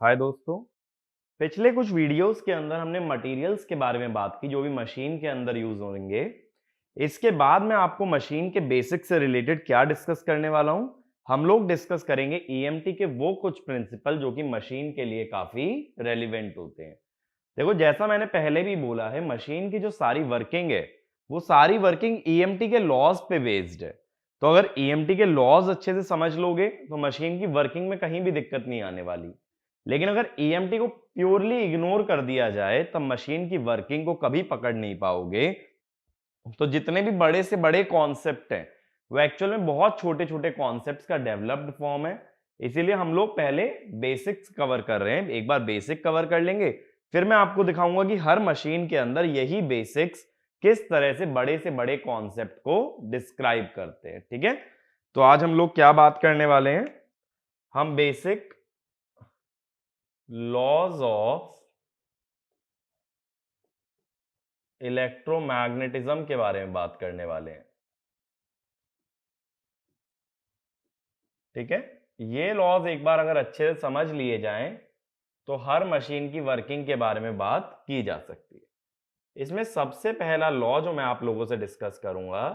हाय दोस्तों। पिछले कुछ वीडियोस के अंदर हमने मटेरियल्स के बारे में बात की जो भी मशीन के अंदर यूज होंगे। इसके बाद मैं आपको मशीन के बेसिक्स से रिलेटेड क्या डिस्कस करने वाला हूं। हम लोग डिस्कस करेंगे ईएमटी के वो कुछ प्रिंसिपल जो कि मशीन के लिए काफी रेलिवेंट होते हैं। देखो, जैसा मैंने पहले भी बोला है, मशीन की जो सारी वर्किंग है वो सारी वर्किंग ईएमटी के लॉज पे बेस्ड है। तो अगर ईएमटी के लॉज अच्छे से समझ लोगे तो मशीन की वर्किंग में कहीं भी दिक्कत नहीं आने वाली। लेकिन अगर ईएमटी को प्योरली इग्नोर कर दिया जाए तब मशीन की वर्किंग को कभी पकड़ नहीं पाओगे। तो जितने भी बड़े से बड़े कॉन्सेप्ट हैं वो एक्चुअल में बहुत छोटे छोटे कॉन्सेप्ट्स का डेवलप्ड फॉर्म है। इसीलिए हम लोग पहले बेसिक्स कवर कर रहे हैं। एक बार बेसिक कवर कर लेंगे, फिर मैं आपको दिखाऊंगा कि हर मशीन के अंदर यही बेसिक्स किस तरह से बड़े कॉन्सेप्ट को डिस्क्राइब करते हैं। ठीक है, तो आज हम लोग क्या बात करने वाले हैं? हम बेसिक लॉज ऑफ इलेक्ट्रोमैग्नेटिज्म के बारे में बात करने वाले हैं। ठीक है, ये लॉज एक बार अगर अच्छे से समझ लिए जाएं तो हर मशीन की वर्किंग के बारे में बात की जा सकती है। इसमें सबसे पहला लॉ जो मैं आप लोगों से डिस्कस करूंगा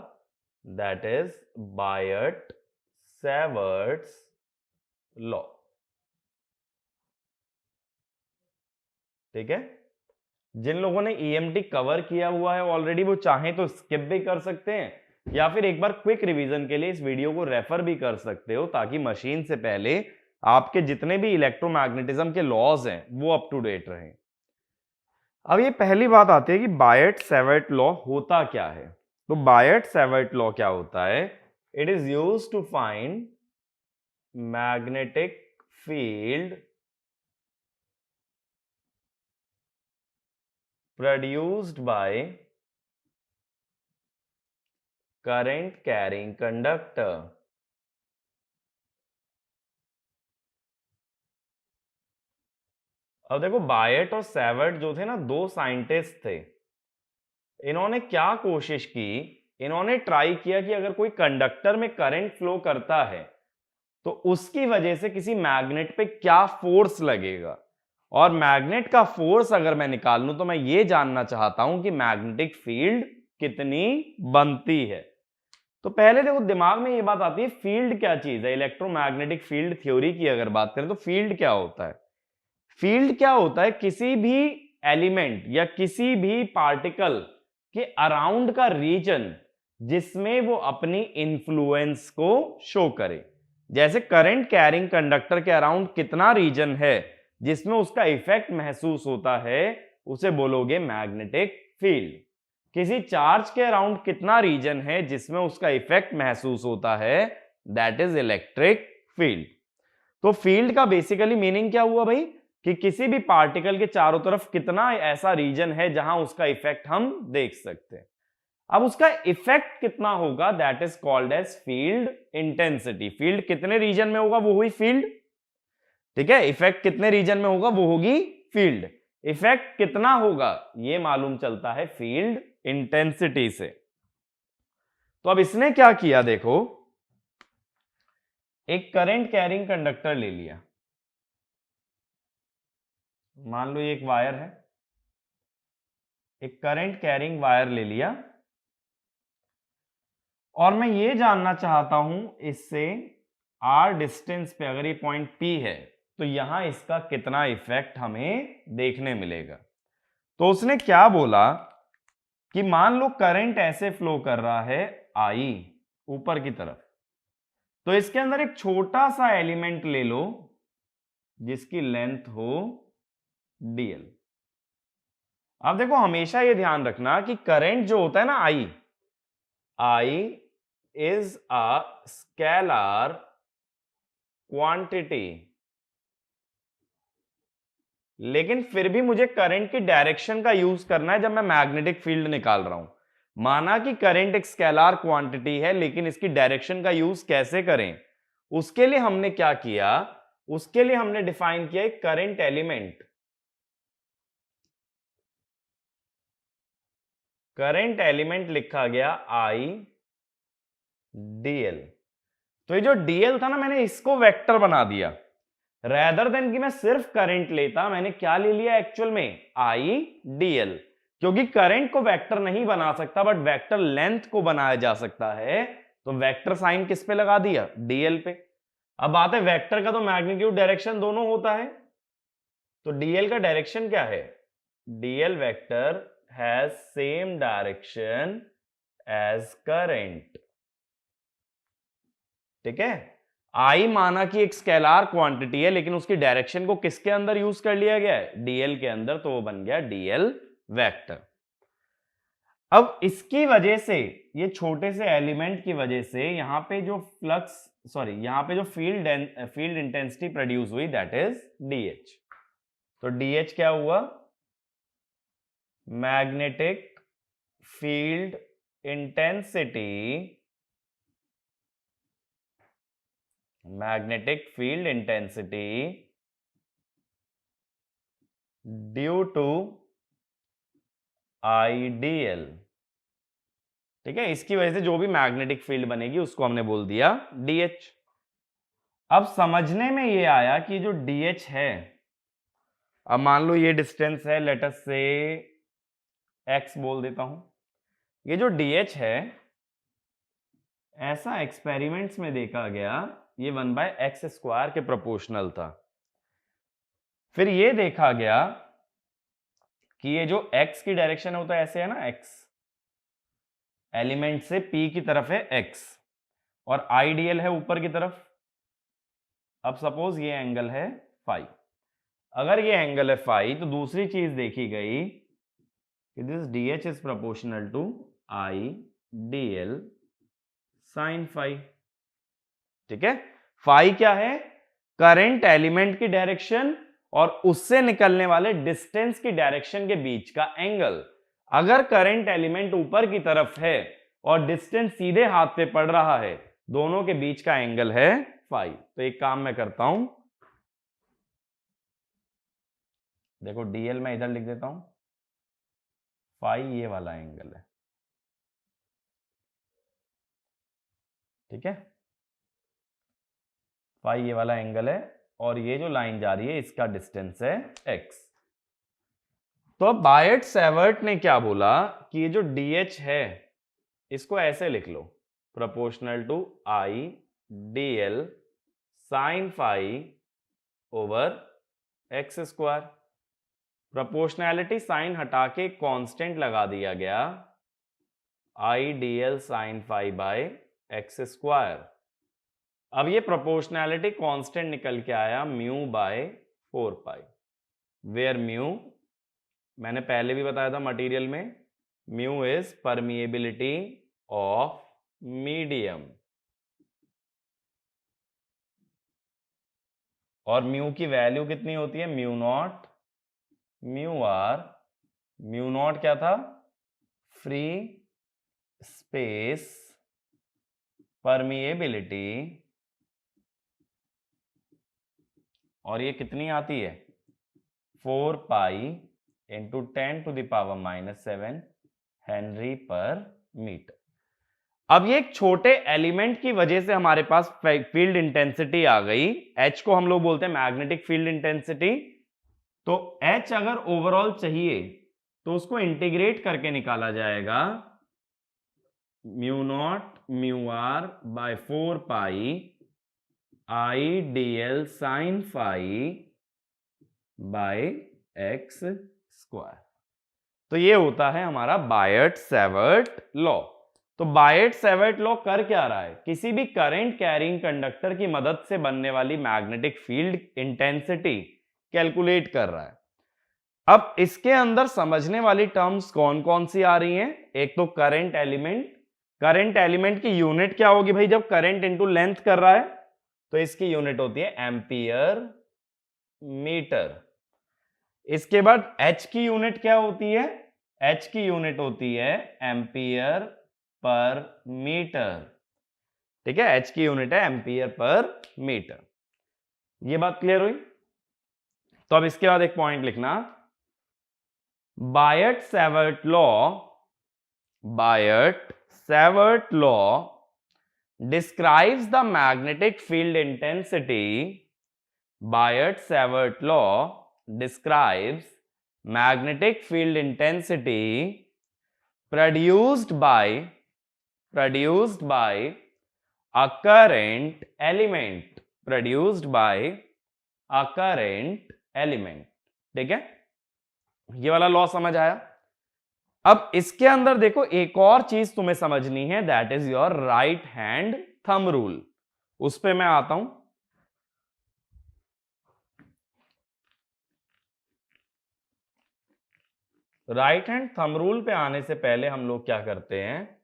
दैट इज बायट सेवर्ट्स लॉ। ठीक है, जिन लोगों ने ईएमटी कवर किया हुआ है ऑलरेडी वो चाहें तो स्किप भी कर सकते हैं या फिर एक बार क्विक रिवीजन के लिए इस वीडियो को रेफर भी कर सकते हो ताकि मशीन से पहले आपके जितने भी इलेक्ट्रोमैग्नेटिज्म के लॉज हैं वो अप टू डेट रहें। अब ये पहली बात आती है कि बायट सेवर्ट लॉ होता क्या है। तो बायट सेवर्ट लॉ क्या होता है? It is used to find magnetic field produced by current carrying conductor। अब देखो, बायट और सेवर्ट जो थे ना, दो साइंटिस्ट थे। इन्होंने क्या कोशिश की, इन्होंने ट्राई किया कि अगर कोई कंडक्टर में करंट फ्लो करता है तो उसकी वजह से किसी मैग्नेट पे क्या फोर्स लगेगा, और मैग्नेट का फोर्स अगर मैं निकाल लूं तो मैं ये जानना चाहता हूं कि मैग्नेटिक फील्ड कितनी बनती है। तो पहले देखो, दिमाग में ये बात आती है फील्ड क्या चीज है। इलेक्ट्रोमैग्नेटिक फील्ड थ्योरी की अगर बात करें तो फील्ड क्या होता है? फील्ड क्या होता है? किसी भी एलिमेंट या किसी भी पार्टिकल के अराउंड का रीजन जिसमें वो अपनी इंफ्लुएंस को शो करे। जैसे करंट कैरिंग कंडक्टर के अराउंड कितना रीजन है जिसमें उसका इफेक्ट महसूस होता है, उसे बोलोगे मैग्नेटिक फील्ड। किसी चार्ज के अराउंड कितना रीजन है जिसमें उसका इफेक्ट महसूस होता है, दैट इज इलेक्ट्रिक फील्ड। तो फील्ड का बेसिकली मीनिंग क्या हुआ भाई? कि किसी भी पार्टिकल के चारों तरफ कितना ऐसा रीजन है जहां उसका इफेक्ट हम देख सकते हैं। अब उसका इफेक्ट कितना होगा, that is called as field intensity. Field कितने रीजन में होगा वो हुई फील्ड। ठीक है, इफेक्ट कितने रीजन में होगा वो होगी फील्ड। इफेक्ट कितना होगा ये मालूम चलता है फील्ड इंटेंसिटी से। तो अब इसने क्या किया, देखो, एक करंट कैरिंग कंडक्टर ले लिया। मान लो ये एक वायर है, एक करंट कैरिंग वायर ले लिया, और मैं ये जानना चाहता हूं इससे आर डिस्टेंस पे अगर ये पॉइंट पी है तो यहां इसका कितना इफेक्ट हमें देखने मिलेगा। तो उसने क्या बोला कि मान लो करंट ऐसे फ्लो कर रहा है आई ऊपर की तरफ, तो इसके अंदर एक छोटा सा एलिमेंट ले लो जिसकी लेंथ हो डीएल। अब देखो, हमेशा ये ध्यान रखना कि करंट जो होता है ना आई, I is a scalar quantity, लेकिन फिर भी मुझे करंट की डायरेक्शन का यूज करना है जब मैं मैग्नेटिक फील्ड निकाल रहा हूं। माना कि करंट एक स्केलर क्वांटिटी है, लेकिन इसकी डायरेक्शन का यूज कैसे करें, उसके लिए हमने क्या किया, उसके लिए हमने डिफाइन किया एक करंट एलिमेंट। करंट एलिमेंट लिखा गया आई डीएल। तो ये जो डीएल था ना, मैंने इसको वेक्टर बना दिया। रेदर देन कि मैं सिर्फ करंट लेता, मैंने क्या ले लिया एक्चुअल में, आई डी एल। क्योंकि करंट को वेक्टर नहीं बना सकता बट वेक्टर लेंथ को बनाया जा सकता है, तो वेक्टर साइन किस पे लगा दिया, डीएल पे। अब बात है वेक्टर का तो मैग्नीट्यूड डायरेक्शन दोनों होता है, तो डीएल का डायरेक्शन क्या है, DL vector has same direction as current. ठीक है, आई माना कि एक स्केलार क्वांटिटी है लेकिन उसकी डायरेक्शन को किसके अंदर यूज कर लिया गया है, डीएल के अंदर, तो वो बन गया डीएल वेक्टर। अब इसकी वजह से, ये छोटे से एलिमेंट की वजह से यहां पे जो फ्लक्स, सॉरी यहां पे जो फील्ड इंटेंसिटी प्रोड्यूस हुई दैट इज डीएच। तो डीएच क्या हुआ, magnetic field intensity, magnetic field intensity due to IDL. ठीक है, इसकी वजह से जो भी मैग्नेटिक फील्ड बनेगी उसको हमने बोल दिया डीएच। अब समझने में ये आया कि जो डीएच है, अब मान लो ये डिस्टेंस है, लेट अस से एक्स बोल देता हूं, ये जो डीएच है ऐसा एक्सपेरिमेंट्स में देखा गया ये 1/x² के प्रोपोर्शनल था। फिर ये देखा गया कि ये जो x की डायरेक्शन होता है ऐसे है ना, x एलिमेंट से p की तरफ है x और आईडीएल है ऊपर की तरफ। अब सपोज ये एंगल है फाई, अगर ये एंगल है फाई तो दूसरी चीज देखी गई कि this dH is proportional to I D L sine phi. ठीक है, फाई क्या है, करंट एलिमेंट की डायरेक्शन और उससे निकलने वाले डिस्टेंस की डायरेक्शन के बीच का एंगल। अगर करंट एलिमेंट ऊपर की तरफ है और डिस्टेंस सीधे हाथ पे पड़ रहा है, दोनों के बीच का एंगल है फाई। तो एक काम मैं करता हूं, देखो डीएल मैं इधर लिख देता हूं, फाई ये वाला एंगल है। ठीक है, फाई ये वाला एंगल है और ये जो लाइन जा रही है इसका डिस्टेंस है x। तो अब बायट सेवर्ट ने क्या बोला कि ये जो डीएच है इसको ऐसे लिख लो, proportional to I D L sine phi over x²। Proportionality sign हटा के कांस्टेंट लगा दिया गया, I D L sine phi by x²। अब ये प्रोपोर्शनैलिटी कांस्टेंट निकल के आया mu by 4 pi, where mu मैंने पहले भी बताया था मटेरियल में, mu is permeability of medium और म्यू की वैल्यू कितनी होती है, mu not mu R. Mu not क्या था, फ्री स्पेस परमिएबिलिटी, और ये कितनी आती है 4 पाई इंटू 10⁻⁻7 हेनरी पर मीटर। अब ये एक छोटे एलिमेंट की वजह से हमारे पास फील्ड इंटेंसिटी आ गई, H को हम लोग बोलते हैं मैग्नेटिक फील्ड इंटेंसिटी। तो H अगर ओवरऑल चाहिए तो उसको इंटीग्रेट करके निकाला जाएगा, mu not mu R by 4 pi I D L sine phi by x²। तो ये होता है हमारा बायट सेवर्ट लॉ। तो बायट सेवर्ट लॉ कर क्या रहा है, किसी भी करंट कैरिंग कंडक्टर की मदद से बनने वाली मैग्नेटिक फील्ड इंटेंसिटी कैलकुलेट कर रहा है। अब इसके अंदर समझने वाली टर्म्स कौन कौन सी आ रही हैं, एक तो करंट एलिमेंट। करंट एलिमेंट की यूनिट क्या होगी भाई, जब करंट इनटू लेंथ कर रहा है तो इसकी यूनिट होती है एम्पियर मीटर। इसके बाद H की यूनिट क्या होती है, H की यूनिट होती है एम्पियर पर मीटर। ठीक है, H की यूनिट है एम्पियर पर मीटर। ये बात क्लियर हुई। तो अब इसके बाद एक पॉइंट लिखना, Biot Savart law describes the magnetic field intensity Biot-Savart law describes magnetic field intensity produced by a current element, ठीक है, ये वाला लॉ समझ आया। अब इसके अंदर देखो एक और चीज तुम्हें समझनी है, that is your right hand thumb rule. उस पे मैं आता हूं। राइट हैंड थंब रूल पे आने से पहले हम लोग क्या करते हैं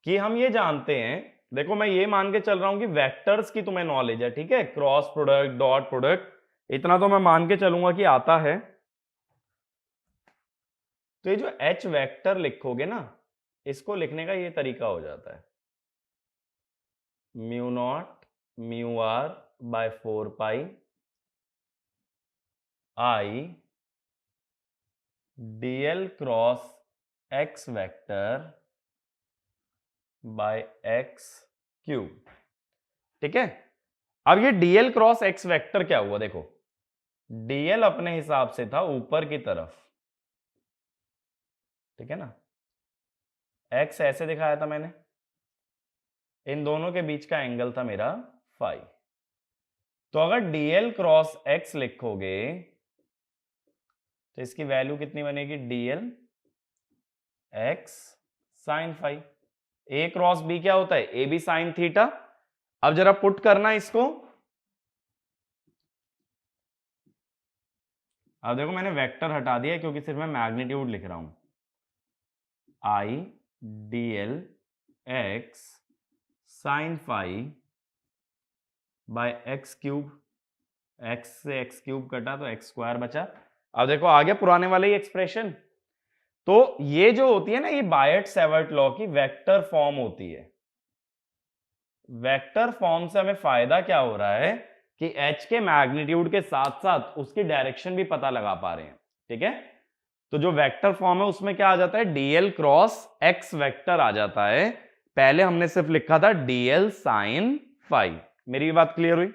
कि हम ये जानते हैं, देखो मैं ये मान के चल रहा हूं कि वेक्टर्स की तुम्हें नॉलेज है, ठीक है, क्रॉस प्रोडक्ट, डॉट प्रोडक्ट, इतना तो मैं मान के चलूंगा कि आता है। तो ये जो H वेक्टर लिखोगे ना, इसको लिखने का ये तरीका हो जाता है, mu not mu R by 4 pi I dl cross x vector by x cube, ठीक है। अब ये dl क्रॉस x वेक्टर क्या हुआ, देखो dl अपने हिसाब से था ऊपर की तरफ, ठीक है ना, x ऐसे दिखाया था मैंने, इन दोनों के बीच का एंगल था मेरा फाई। तो अगर dl क्रॉस x लिखोगे तो इसकी वैल्यू कितनी बनेगी, dl x sine phi. a cross b क्या होता है, ab साइन थीटा। अब जरा पुट करना इसको, अब देखो मैंने वेक्टर हटा दिया क्योंकि सिर्फ मैं मैग्नीट्यूड लिख रहा हूं, i dl x sine phi by x cube, x से x क्यूब कटा तो x स्क्वायर बचा। अब देखो आ गया पुराने वाले ही एक्सप्रेशन। तो ये जो होती है ना, ये बायट-सैवर्ट लॉ की वेक्टर फॉर्म होती है। वेक्टर फॉर्म से हमें फायदा क्या हो रहा है कि h के मैग्नीट्यूड के साथ साथ उसकी डायरेक्शन भी पता लगा पा रहे हैं, ठीक है। तो जो वेक्टर फॉर्म है उसमें क्या आ जाता है, dl क्रॉस x वेक्टर आ जाता है। पहले हमने सिर्फ लिखा था dl साइन फाई। मेरी बात क्लियर हुई।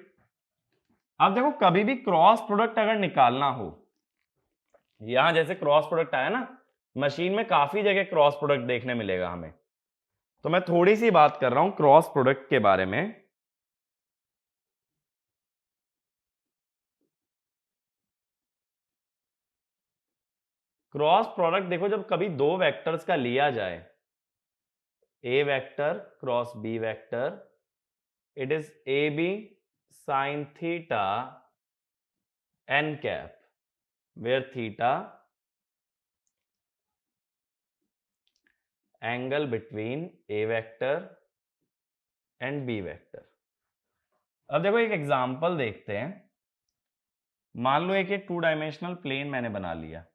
अब देखो कभी भी क्रॉस प्रोडक्ट अगर निकालना हो, यहां जैसे क्रॉस प्रोडक्ट आया ना, मशीन में काफी जगह क्रॉस प्रोडक्ट देखने मिलेगा हमें, तो मैं थोड़ी सी बात कर रहा हूं क्रॉस प्रोडक्ट के बारे में। क्रॉस प्रोडक्ट देखो जब कभी दो वेक्टर्स का लिया जाए, A vector cross B vector, it is A B sine theta N cap, where theta angle between A vector and B vector. अब देखो एक एग्जांपल देखते हैं। मान लो एक 2 डायमेंशनल प्लेन मैंने बना लिया,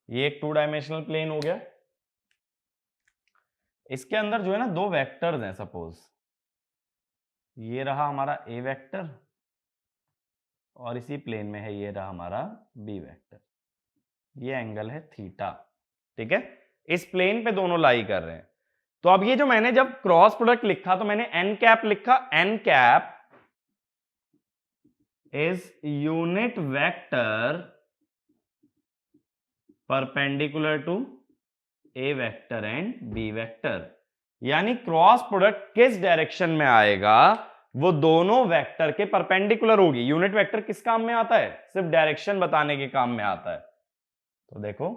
ये एक 2 डायमेंशनल प्लेन हो गया। इसके अंदर जो है ना दो वेक्टर्स हैं, सपोज ये रहा हमारा ए वेक्टर और इसी प्लेन में है ये रहा हमारा बी वेक्टर, ये एंगल है थीटा, ठीक है। इस प्लेन पे दोनों लाई कर रहे हैं। तो अब ये जो मैंने जब क्रॉस प्रोडक्ट लिखा तो मैंने एन कैप लिखा, N cap is unit vector perpendicular to A vector and B vector, यानी क्रॉस प्रोडक्ट किस डायरेक्शन में आएगा वो दोनों वेक्टर के परपेंडिकुलर होगी। यूनिट वेक्टर किस काम में आता है, सिर्फ डायरेक्शन बताने के काम में आता है। तो देखो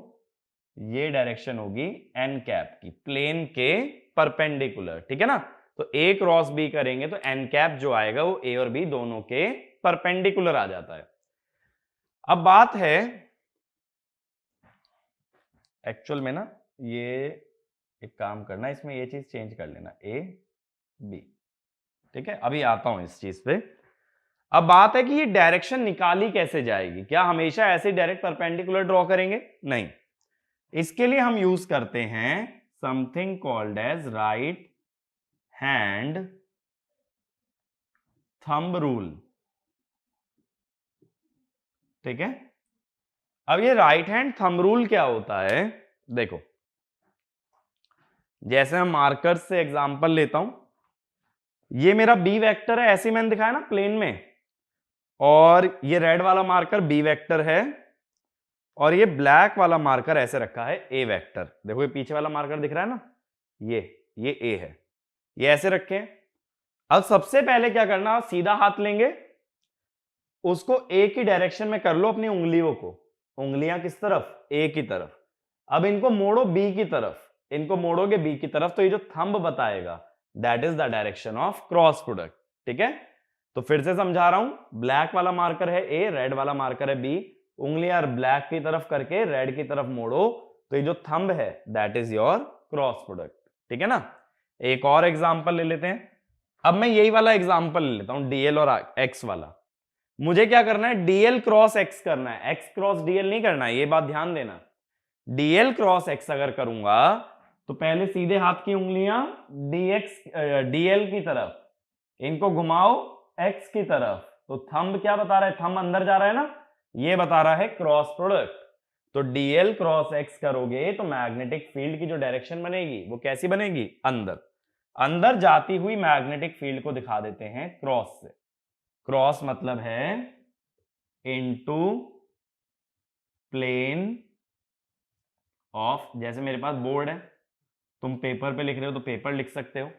ये डायरेक्शन होगी एन कैप की, प्लेन के परपेंडिकुलर, ठीक है ना। तो ए क्रॉस बी करेंगे तो एन कैप जो आएगा वो ए और बी दोनों के परपेंडिकुलर आ जाता है। अब बात है एक्चुअल में ना, ये एक काम करना, इसमें ये चीज चेंज कर लेना, ए बी, ठीक है। अभी आता हूं इस चीज पे। अब बात है कि ये डायरेक्शन निकाली कैसे जाएगी, क्या हमेशा ऐसे डायरेक्ट परपेंडिकुलर ड्रॉ करेंगे, नहीं। इसके लिए हम यूज करते हैं something called as right hand thumb rule, ठीक है। अब ये राइट हैंड थंब रूल क्या होता है, देखो, जैसे मैं मार्कर से एग्जांपल लेता हूं, ये मेरा बी वेक्टर है, ऐसे मैंने दिखाया ना प्लेन में, और ये रेड वाला मार्कर बी वेक्टर है, और ये ब्लैक वाला मार्कर ऐसे रखा है ए वेक्टर। देखो ये पीछे वाला मार्कर दिख रहा है ना, ये ए है, ये ऐसे रखे हैं। अब सबसे पहले क्या करना, आप सीधा हाथ लेंगे, उसको ए की डायरेक्शन में कर लो अपनी उंगलियों को, उंगलियां किस तरफ, ए की तरफ। अब इनको मोड़ो बी की तरफ, इनको मोड़ोगे बी की तरफ, तो ये जो थंब बताएगा that is the direction of cross product. ठीक है, तो फिर से समझा रहा हूं, ब्लैक वाला मार्कर है ए, रेड वाला मार्कर है बी, उंगलियां ब्लैक की तरफ करके रेड की तरफ मोड़ो, तो ये जो थंब है that is your cross product. ठीक है ना। एक और एग्जांपल ले लेते हैं। अब मैं यही वाला एग्जांपल ले लेता हूं, डीएल और एक्स वाला। मुझे क्या करना है, डीएल क्रॉस एक्स करना है, एक्स क्रॉस डीएल नहीं करना है, ये बात ध्यान देना। डीएल क्रॉस एक्स अगर करूंगा तो पहले सीधे हाथ की उंगलियां डीएल की तरफ, इनको घुमाओ एक्स की तरफ, तो थंब क्या बता रहा है, थंब अंदर जा रहा है ना, ये बता रहा है क्रॉस प्रोडक्ट। तो डीएल क्रॉस एक्स करोगे तो मैग्नेटिक फील्ड की जो डायरेक्शन बनेगी वो कैसी बनेगी, अंदर, अंदर जाती हुई मैग्नेटिक फील्ड को दिखा देते हैं क्रॉस से। क्रॉस मतलब है इनटू प्लेन ऑफ, जैसे मेरे पास बोर्ड है, तुम पेपर पे लिख रहे हो तो पेपर लिख सकते हो।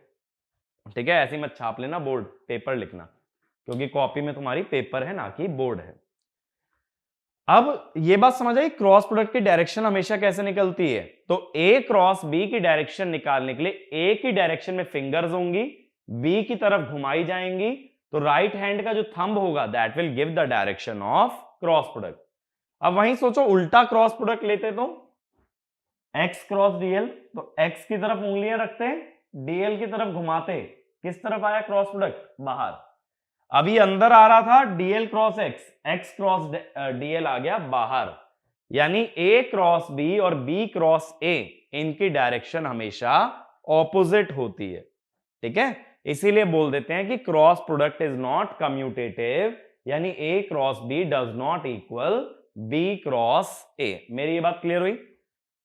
ठीक है, ऐसे मत छाप लेना बोर्ड, पेपर लिखना, क्योंकि कॉपी में तुम्हारी पेपर है ना कि बोर्ड है। अब ये बात समझ आई, क्रॉस प्रोडक्ट की डायरेक्शन हमेशा कैसे निकलती है। तो ए क्रॉस बी की डायरेक्शन निकालने के लिए ए की डायरेक्शन में फिंगर्स होंगी, बी की तरफ घुमाई जाएंगी, तो राइट हैंड का जो थंब होगा that will give the direction of cross product. अब वहीं सोचो उल्टा क्रॉस प्रोडक्ट लेते तो एक्स क्रॉस डीएल, तो एक्स की तरफ उंगलियां रखते हैं, डीएल की तरफ घुमाते, किस तरफ आया क्रॉस प्रोडक्ट, बाहर। अभी अंदर आ रहा था DL cross X, X cross DL आ गया बाहर, यानी ए क्रॉस बी और बी क्रॉस ए, इनकी डायरेक्शन हमेशा ऑपोजिट होती है। ठीक है, इसीलिए बोल देते हैं कि cross product is not commutative, यानी A cross B does not equal B cross A. मेरी ये बात क्लियर हुई।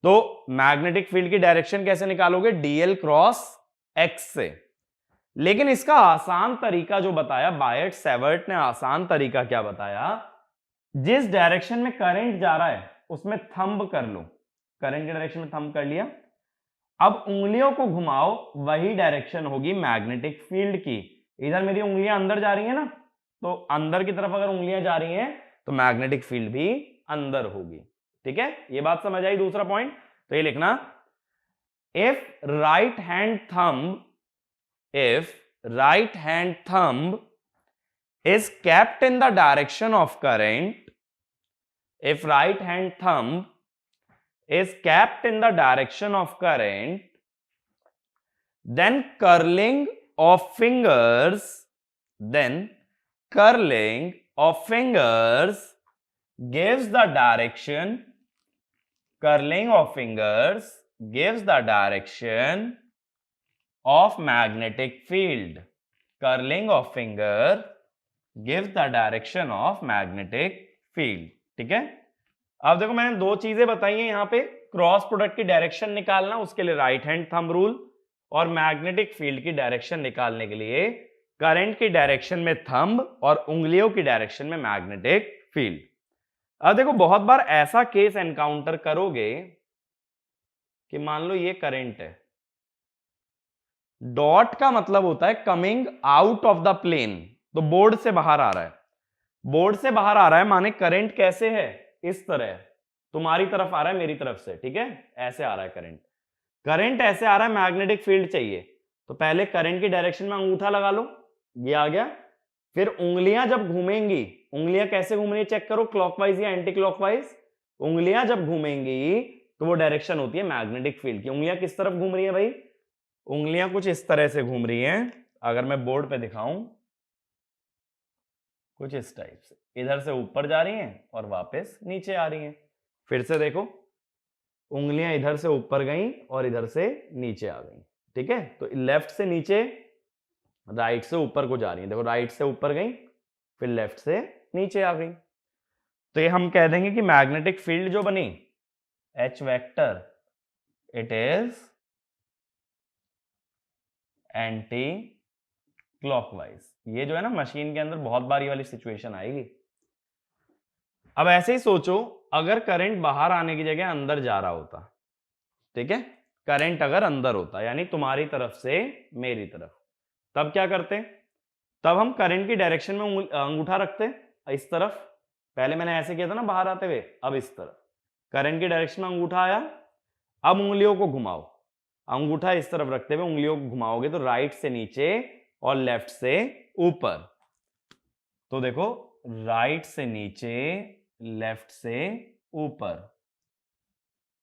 तो मैग्नेटिक फील्ड की डायरेक्शन कैसे निकालोगे, डीएल क्रॉस एक्स से। लेकिन इसका आसान तरीका जो बताया बायट सेवर्ट ने, आसान तरीका क्या बताया, जिस डायरेक्शन में करंट जा रहा है उसमें थंब कर लो, करंट की डायरेक्शन में थंब कर लिया, अब उंगलियों को घुमाओ, वही डायरेक्शन होगी मैग्नेटिक फील्ड की। इधर मेरी उंगलियां अंदर जा रही है ना, तो अंदर की तरफ अगर उंगलियां जा रही हैं तो मैग्नेटिक फील्ड भी अंदर होगी। ठीक है, ये बात समझ आई। दूसरा पॉइंट, तो ये लिखना, if right hand thumb is kept in the direction of current, if right hand thumb is kept in the direction of current, then curling of fingers gives the direction, curling of fingers gives the direction of magnetic field, curling of finger gives the direction of magnetic field। ठीक है, अब देखो मैंने दो चीजें बताई हैं यहां पे, क्रॉस प्रोडक्ट की डायरेक्शन निकालना, उसके लिए राइट हैंड थंब रूल, और मैग्नेटिक फील्ड की डायरेक्शन निकालने के लिए करंट की डायरेक्शन में थंब और उंगलियों की डायरेक्शन में मैग्नेटिक फील्ड। अब देखो बहुत बार ऐसा केस एनकाउंटर करोगे कि मान लो ये करंट है, डॉट का मतलब होता है coming out of the plane, तो बोर्ड से बाहर आ रहा है, बोर्ड से बाहर आ रहा है माने करंट कैसे है, इस तरह, तुम्हारी तरफ आ रहा है मेरी तरफ से। ठीक है, ऐसे आ रहा है करंट, करंट ऐसे आ रहा है, मैग्नेटिक फील्ड चाहिए, तो पहले करंट की डायरेक्शन में अंगूठा लगा लो, ये आ गया। फिर उंगलियां जब घूमेंगी, उंगलियां कैसे घूम रही है चेक करो, क्लॉकवाइज या एंटी क्लॉकवाइज। उंगलियां जब घूमेंगी तो वो डायरेक्शन होती है मैग्नेटिक फील्ड की। उंगलियां किस तरफ घूम रही है भाई, उंगलियां कुछ इस तरह से घूम रही हैं, अगर मैं बोर्ड पे दिखाऊं कुछ इस टाइप से, इधर से ऊपर जा रही हैं और वापस नीचे आ रही हैं। फिर से देखो, उंगलियां इधर से ऊपर गई और इधर से नीचे आ गई। ठीक है, तो लेफ्ट से नीचे, राइट से ऊपर को जा रही है, देखो राइट से ऊपर गई फिर लेफ्ट से नीचे आ गई। तो ये हम कह देंगे कि मैग्नेटिक फील्ड जो बनी H vector it is anti clockwise. ये जो है ना मशीन के अंदर बहुत बार ये वाली सिचुएशन आएगी। अब ऐसे ही सोचो, अगर करंट बाहर आने की जगह अंदर जा रहा होता, ठीक है, करंट अगर अंदर होता यानी तुम्हारी तरफ से मेरी तरफ, तब क्या करते? तब हम करंट की डायरेक्शन में अंगूठा रखते इस तरफ। पहले मैंने ऐसे किया था ना बाहर आते हुए, अब इस तरफ करंट की डायरेक्शन में अंगूठा आया। अब उंगलियों को घुमाओ, अंगूठा इस तरफ रखते हुए उंगलियों को घुमाओगे तो राइट से नीचे और लेफ्ट से ऊपर। तो देखो, राइट से नीचे, लेफ्ट से ऊपर,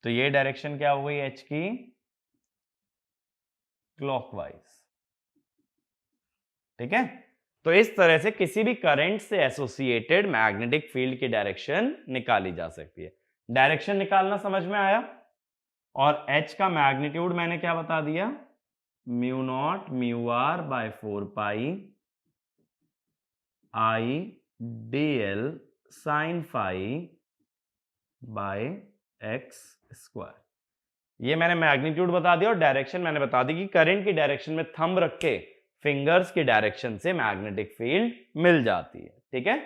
तो ये डायरेक्शन क्या हो गई एच की? क्लॉकवाइज। ठीक है, तो इस तरह से किसी भी करंट से एसोसिएटेड मैग्नेटिक फील्ड की डायरेक्शन निकाली जा सकती है। डायरेक्शन निकालना समझ में आया? और एच का मैग्नीट्यूड मैंने क्या बता दिया? Mu not mu R by 4 pi I D L sine phi by X square. ये मैंने मैग्नीट्यूड बता दिया और डायरेक्शन मैंने बता दी कि करंट की डायरेक्शन में थंब रख के फिंगर्स की डायरेक्शन से मैग्नेटिक फील्ड मिल जाती है। ठीक है,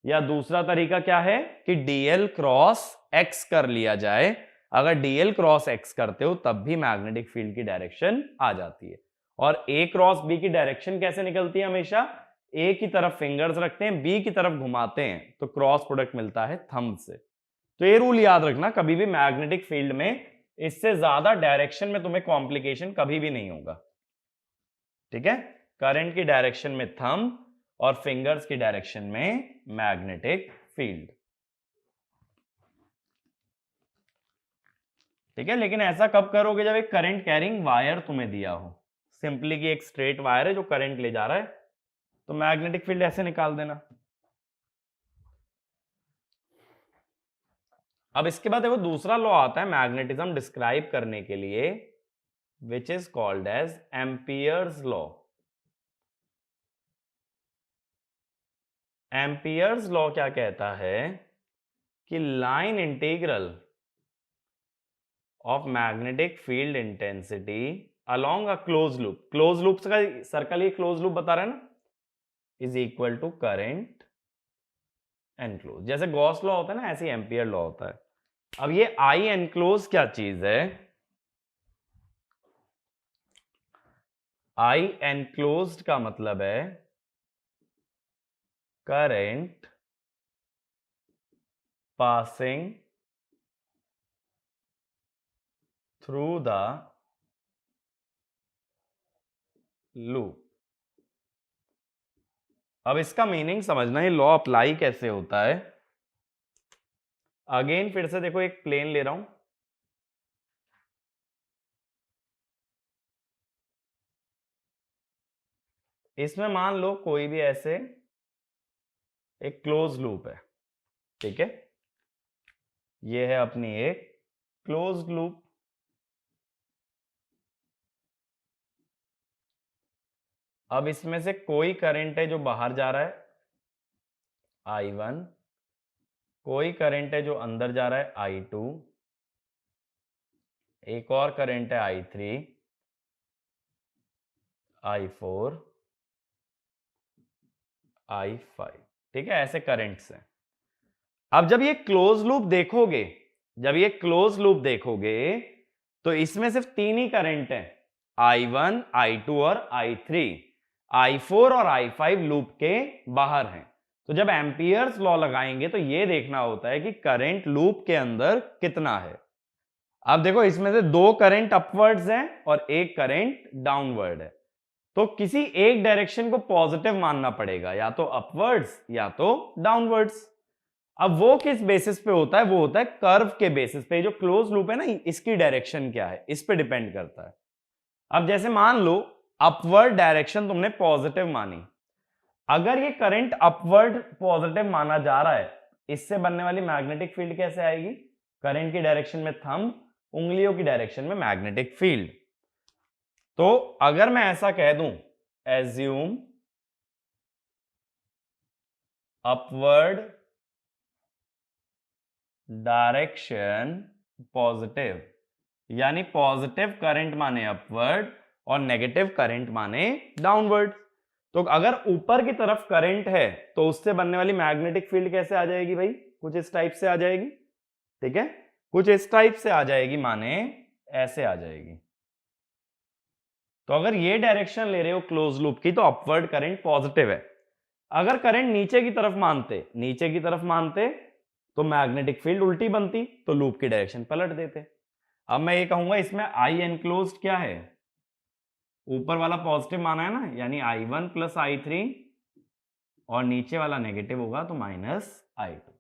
या दूसरा तरीका क्या है कि डीएल क्रॉस एक्स कर लिया जाए। अगर डीएल क्रॉस एक्स करते हो तब भी मैग्नेटिक फील्ड की डायरेक्शन आ जाती है। और ए क्रॉस बी की डायरेक्शन कैसे निकलती है? हमेशा ए की तरफ फिंगर्स रखते हैं, बी की तरफ घुमाते हैं, तो क्रॉस प्रोडक्ट मिलता है थंब से। तो ये रूल याद रखना, कभी भी मैग्नेटिक फील्ड में इससे ज्यादा डायरेक्शन में तुम्हें कॉम्प्लिकेशन कभी भी नहीं होगा। ठीक है, करंट की डायरेक्शन में थंब और फिंगर्स की डायरेक्शन में मैग्नेटिक फील्ड। ठीक है, लेकिन ऐसा कब करोगे? जब एक करंट कैरिंग वायर तुम्हें दिया हो, सिंपली कि एक स्ट्रेट वायर है जो करंट ले जा रहा है, तो मैग्नेटिक फील्ड ऐसे निकाल देना। अब इसके बाद देखो दूसरा लॉ आता है मैग्नेटिज्म डिस्क्राइब करने के लिए, which is called as Ampere's law. Ampere's law क्या कहता है कि line integral of magnetic field intensity along a close loop, close loop का सर्कल ये क्लोज लूप बता रहा है ना, is equal to current enclose. जैसे गॉस लॉ होता है ना, ऐसे एम्पियर लॉ होता है। अब ये आई एनक्लोज क्या चीज है? आई एनक्लोज्ड का मतलब है current passing through the loop. अब इसका मीनिंग समझना, ये लॉ अप्लाई कैसे होता है। अगेन फिर से देखो, एक प्लेन ले रहा हूं, इसमें मान लो कोई भी ऐसे एक क्लोज लूप है। ठीक है, ये है अपनी एक क्लोज लूप। अब इसमें से कोई करंट है जो बाहर जा रहा है, I1, कोई करंट है जो अंदर जा रहा है, I2, एक और करंट है I3, I4, I5। ठीक है, ऐसे करंट्स हैं। अब जब ये क्लोज लूप देखोगे, जब ये क्लोज लूप देखोगे तो इसमें सिर्फ तीन ही करंट हैं, I1, I2 और I3। I4 और I5 लूप के बाहर हैं। तो जब एम्पियर्स लॉ लगाएंगे तो ये देखना होता है कि करंट लूप के अंदर कितना है। अब देखो, इसमें से दो करंट अपवर्ड्स हैं और एक करंट डाउनवर्ड है, तो किसी एक डायरेक्शन को पॉजिटिव मानना पड़ेगा, या तो अपवर्ड्स या तो डाउनवर्ड्स। अब वो किस बेसिस पे होता है? वो होता है कर्व के बेसिस पे। जो क्लोज लूप है ना, इसकी डायरेक्शन क्या है, इस पे डिपेंड करता है। अब जैसे मान लो अपवर्ड डायरेक्शन तुमने पॉजिटिव मानी, अगर ये करंट अपवर्ड पॉजिटिव माना जा रहा है, इससे बनने वाली मैग्नेटिक फील्ड कैसे आएगी? करंट की डायरेक्शन में थंब, उंगलियों की डायरेक्शन में मैग्नेटिक फील्ड। तो अगर मैं ऐसा कह दूं, एज्यूम अपवर्ड डायरेक्शन पॉजिटिव, यानी पॉजिटिव करंट माने अपवर्ड और नेगेटिव करंट माने डाउनवर्ड। तो अगर ऊपर की तरफ करंट है तो उससे बनने वाली मैग्नेटिक फील्ड कैसे आ जाएगी भाई? कुछ इस टाइप से आ जाएगी, ठीक है, कुछ इस टाइप से आ जाएगी, माने ऐसे आ जाएगी। तो अगर ये डायरेक्शन ले रहे हो क्लोज लूप की तो अपवर्ड करंट पॉजिटिव है। अगर करंट नीचे की तरफ मानते तो मैग्नेटिक फील्ड उल्टी बनती, तो लूप की डायरेक्शन पलट देते। अब मैं ये कहूंगा इसमें आई एनक्लोज्ड क्या है? ऊपर वाला पॉजिटिव माना है ना, यानी I1 प्लस I3, और नीचे वाला नेगेटिव होगा तो माइनस I2।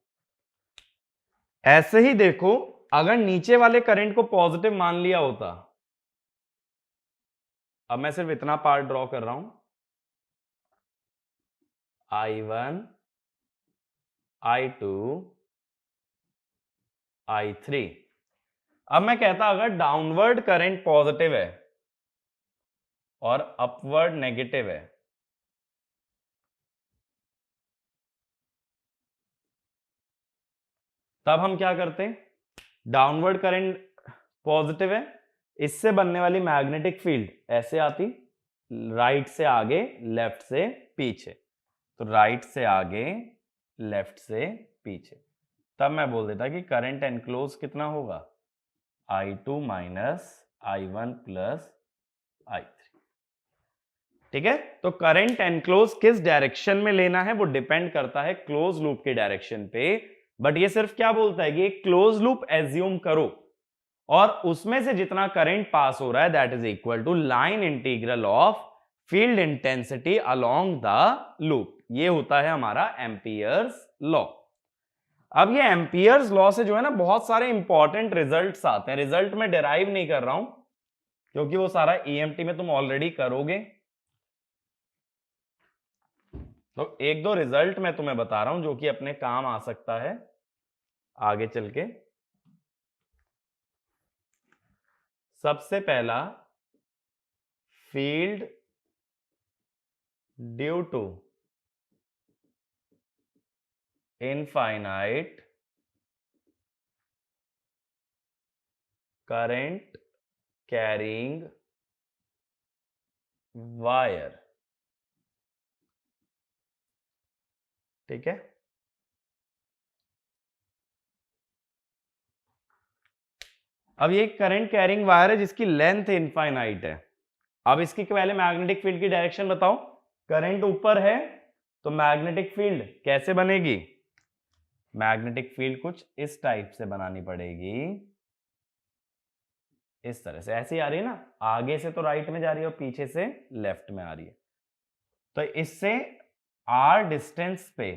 ऐसे ही देखो, अगर नीचे वाले करंट को पॉजिटिव मान लिया होता, अब मैं सिर्फ इतना पार्ट ड्रॉ कर रहा हूं, I1, I2, I3। अब मैं कहता अगर डाउनवर्ड करंट पॉजिटिव है और अपवर्ड नेगेटिव है, तब हम क्या करते? डाउनवर्ड करंट पॉजिटिव है, इससे बनने वाली मैग्नेटिक फील्ड ऐसे आती, राइट से आगे लेफ्ट से पीछे, तो राइट से आगे लेफ्ट से पीछे। तब मैं बोल देता कि करंट एनक्लोज कितना होगा? I2 minus I1 plus I3। ठीक है, तो करंट एनक्लोज किस डायरेक्शन में लेना है वो डिपेंड करता है क्लोज लूप के डायरेक्शन पे। बट ये सिर्फ क्या बोलता है कि एक क्लोज लूप एज्यूम करो और उसमें से जितना करंट पास हो रहा है that is equal to line integral of field intensity along the loop. ये होता है हमारा एम्पियर्स लॉ। अब ये एम्पियर्स लॉ से जो है ना बहुत सारे इंपॉर्टेंट रिजल्ट्स आते हैं। रिजल्ट में डिराइव नहीं कर रहा हूं क्योंकि वो सारा ईएमटी में तुम ऑलरेडी करोगे, तो एक दो रिजल्ट मैं तुम्हें बता रहा हूं जो कि अपने काम आ सकता है आगे चल के। सबसे पहला, field due to infinite current carrying wire. ठीक है, अब ये करंट कैरिंग वायर है जिसकी लेंथ इनफाइनाइट है। अब इसकी पहले मैग्नेटिक फील्ड की डायरेक्शन बताओ। करंट ऊपर है तो मैग्नेटिक फील्ड कैसे बनेगी? मैग्नेटिक फील्ड कुछ इस टाइप से बनानी पड़ेगी, इस तरह से। ऐसी आ रही है ना, आगे से तो राइट में जा रही है और पीछे से लेफ्ट में आ रही है। तो इससे r डिस्टेंस पे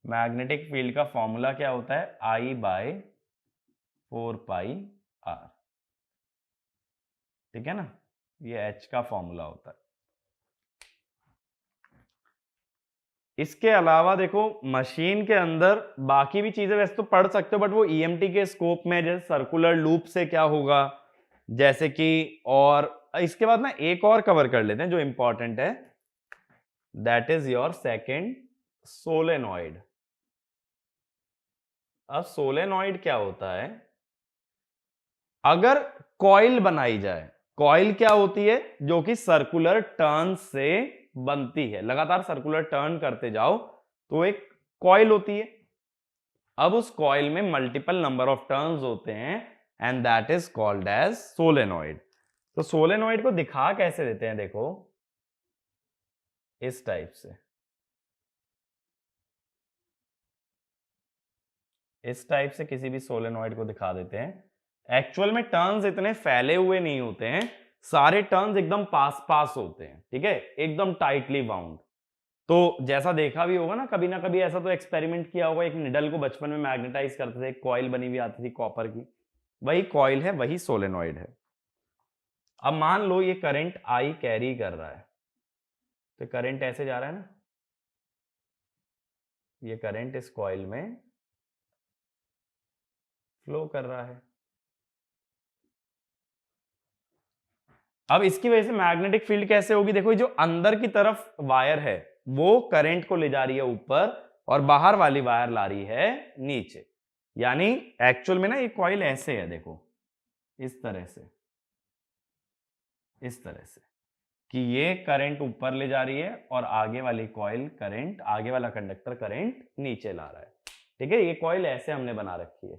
मैग्नेटिक फील्ड का फॉर्मूला क्या होता है? I/4πr। ठीक है ना, ये h का फॉर्मूला होता है। इसके अलावा देखो मशीन के अंदर बाकी भी चीजें वैसे तो पढ़ सकते हो, बट वो ईएमटी के स्कोप में, जैसे सर्कुलर लूप से क्या होगा, जैसे कि, और इसके बाद ना एक और कवर कर लेते हैं जो इंपॉर्टेंट है, that is your second solenoid. अब सोलेनॉइड क्या होता है? अगर कॉइल बनाई जाए, कॉइल क्या होती है? जो कि सर्कुलर टर्न से बनती है, लगातार सर्कुलर टर्न करते जाओ तो एक कॉइल होती है। अब उस कॉइल में मल्टीपल नंबर ऑफ टर्न्स होते हैं and that is called as solenoid. तो सोलेनॉइड को दिखा कैसे देते हैं? देखो इस टाइप से, इस टाइप से किसी भी सोलेनॉइड को दिखा देते हैं। एक्चुअल में टर्न्स इतने फैले हुए नहीं होते हैं, सारे टर्न्स एकदम पास पास होते हैं, ठीक है, एकदम टाइटली बाउंड। तो जैसा देखा भी होगा ना कभी ऐसा तो एक्सपेरिमेंट किया होगा, एक निडल को बचपन में मैग्नेटाइज करते थे, एक कॉइल बनी हुई आती थी कॉपर की, वही कॉइल है, वही सोलेनॉइड है। अब मान लो ये करंट आई कैरी कर रहा है, तो करंट ऐसे जा रहा है ना, ये करंट इस कॉइल में फ्लो कर रहा है। अब इसकी वजह से मैग्नेटिक फील्ड कैसे होगी? देखो जो अंदर की तरफ वायर है वो करंट को ले जा रही है ऊपर और बाहर वाली वायर ला रही है नीचे। यानी एक्चुअल में ना ये कॉइल ऐसे है, देखो इस तरह से कि ये करंट ऊपर ले जा रही है और आगे वाली कॉइल करंट, आगे वाला कंडक्टर करंट नीचे ला रहा है। ठीक है, ये कॉइल ऐसे हमने बना रखी है,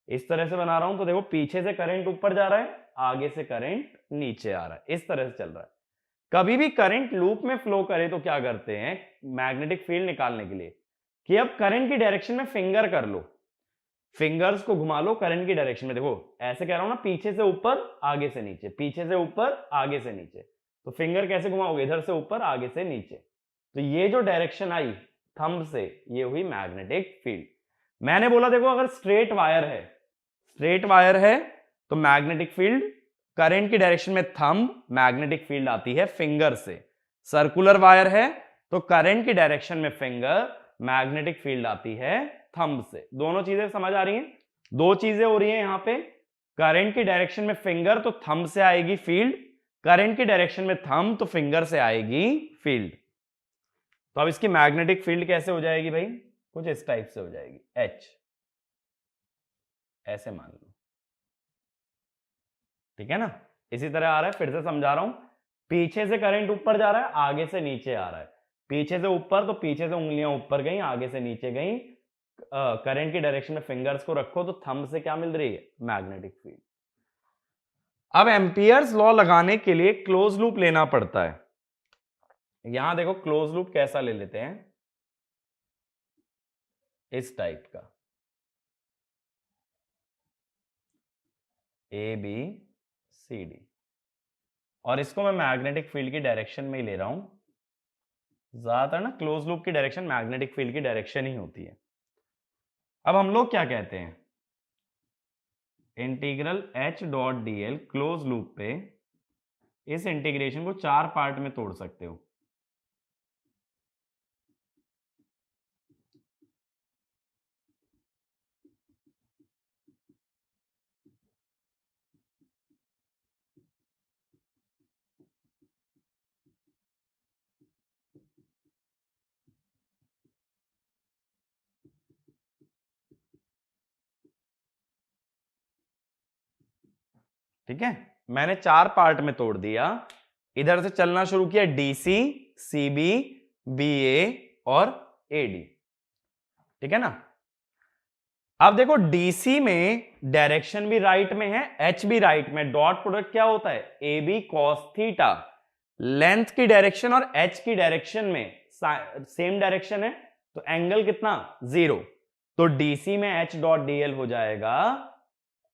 इस तरह से बना रहा हूं तो देखो पीछे से करंट ऊपर जा रहा है, आगे से करंट नीचे आ रहा है, इस तरह से चल रहा है। कभी भी करंट लूप में फ्लो करे तो क्या करते हैं मैग्नेटिक फील्ड निकालने के लिए कि अब करंट की डायरेक्शन में फिंगर कर लो, फिंगर्स को घुमा लो करंट की डायरेक्शन में। देखो ऐसे कह रहा हूं ना, पीछे से ऊपर आगे से नीचे, पीछे से ऊपर आगे से नीचे, तो फिंगर कैसे घुमाओगे, इधर से ऊपर आगे से नीचे। तो ये जो डायरेक्शन आई थंब से, ये हुई मैग्नेटिक फील्ड। मैंने बोला देखो अगर स्ट्रेट वायर है तो मैग्नेटिक फील्ड करंट की डायरेक्शन में थंब, मैग्नेटिक फील्ड आती है फिंगर से। सर्कुलर वायर है तो करंट की डायरेक्शन में फिंगर, मैग्नेटिक फील्ड आती है थंब से। दोनों चीजें समझ आ रही हैं? दो चीजें हो रही हैं यहां पे, करंट की डायरेक्शन में फिंगर तो थंब से आएगी फील्ड, करंट की डायरेक्शन में थंब तो फिंगर से आएगी फील्ड। तो अब इसकी मैग्नेटिक फील्ड कैसे हो जाएगी भाई, कुछ इस टाइप से हो जाएगी, H ऐसे मान लो। ठीक है ना, इसी तरह आ रहा है, फिर से समझा रहा हूं। पीछे से करंट ऊपर जा रहा है, आगे से नीचे आ रहा है। पीछे से ऊपर तो पीछे से उंगलियां ऊपर गई, आगे से नीचे गई। करंट की डायरेक्शन में फिंगर्स को रखो तो थंब से क्या मिल रही है, मैग्नेटिक फील्ड। अब एम्पियर्स लॉ लगाने के लिए क्लोज लूप लेना पड़ता है। यहां देखो क्लोज लूप कैसा ले लेते हैं, इस टाइप का, ए बी सी डी, और इसको मैं मैग्नेटिक फील्ड की डायरेक्शन में ही ले रहा हूं। ज्यादातर ना क्लोज लूप की डायरेक्शन मैग्नेटिक फील्ड की डायरेक्शन ही होती है। अब हम लोग क्या कहते हैं, integral H dot D L close loop पे इस इंटीग्रेशन को 4 पार्ट में तोड़ सकते हो। ठीक है, मैंने 4 पार्ट में तोड़ दिया। इधर से चलना शुरू किया, डीसी, सीबी, बीए और एडी। ठीक है ना, अब देखो डीसी में डायरेक्शन भी राइट में है, एच भी राइट में, डॉट प्रोडक्ट क्या होता है, A B cos theta. Length की डायरेक्शन और एच की डायरेक्शन में सेम डायरेक्शन है तो एंगल कितना, 0। तो डीसी में एच डॉट डीएल हो जाएगा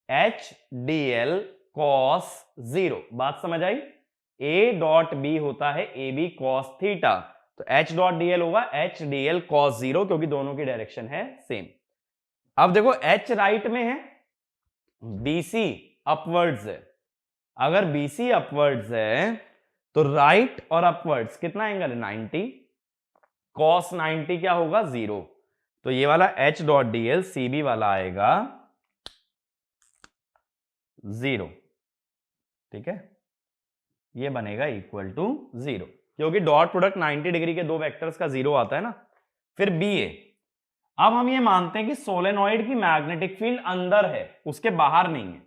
एच डी एल कॉस 0। बात समझ आई? ए डॉट बी होता है ए बी कॉस थीटा, तो एच डॉट डी एल होगा एच डी एल कॉस 0, क्योंकि दोनों की डायरेक्शन है सेम। अब देखो एच राइट में है, बीसी अपवर्ड्स है। अगर बीसी अपवर्ड्स है तो राइट और अपवर्ड्स कितना एंगल है, 90। कॉस 90 क्या होगा, 0। तो ये वाला H dot D L CB वाला आएगा 0। ठीक है, ये बनेगा इक्वल टू 0, क्योंकि डॉट प्रोडक्ट 90 डिग्री के दो वेक्टर्स का 0 आता है ना। फिर बी ए, अब हम ये मानते हैं कि सोलेनॉइड की मैग्नेटिक फील्ड अंदर है, उसके बाहर नहीं है।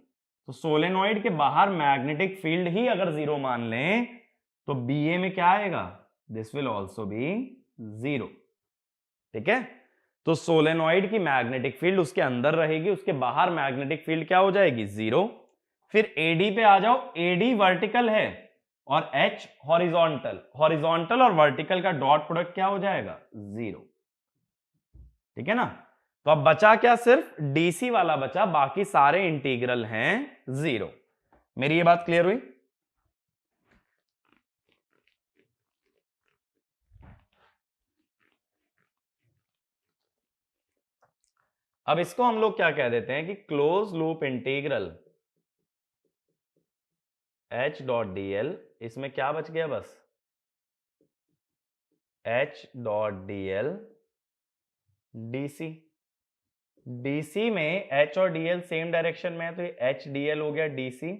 तो सोलेनॉइड के बाहर मैग्नेटिक फील्ड ही अगर 0 मान लें तो बी ए में क्या आएगा, दिस विल ऑल्सो बी 0। ठीक है, तो सोलेनॉइड की मैग्नेटिक फील्ड उसके अंदर रहेगी, उसके बाहर मैग्नेटिक फील्ड क्या हो जाएगी, 0। फिर एडी पे आ जाओ, एडी वर्टिकल है और एच हॉरिजॉन्टल, हॉरिजॉन्टल और वर्टिकल का डॉट प्रोडक्ट क्या हो जाएगा, 0। ठीक है ना, तो अब बचा क्या, सिर्फ डीसी वाला बचा, बाकी सारे इंटीग्रल हैं 0। मेरी ये बात क्लियर हुई? अब इसको हम लोग क्या कह देते हैं कि close loop integral H dot D L, इसमें क्या बच गया बस, H dot D L DC. DC में H और डीएल सेम डायरेक्शन में है तो ये एच डीएल हो गया डीसी।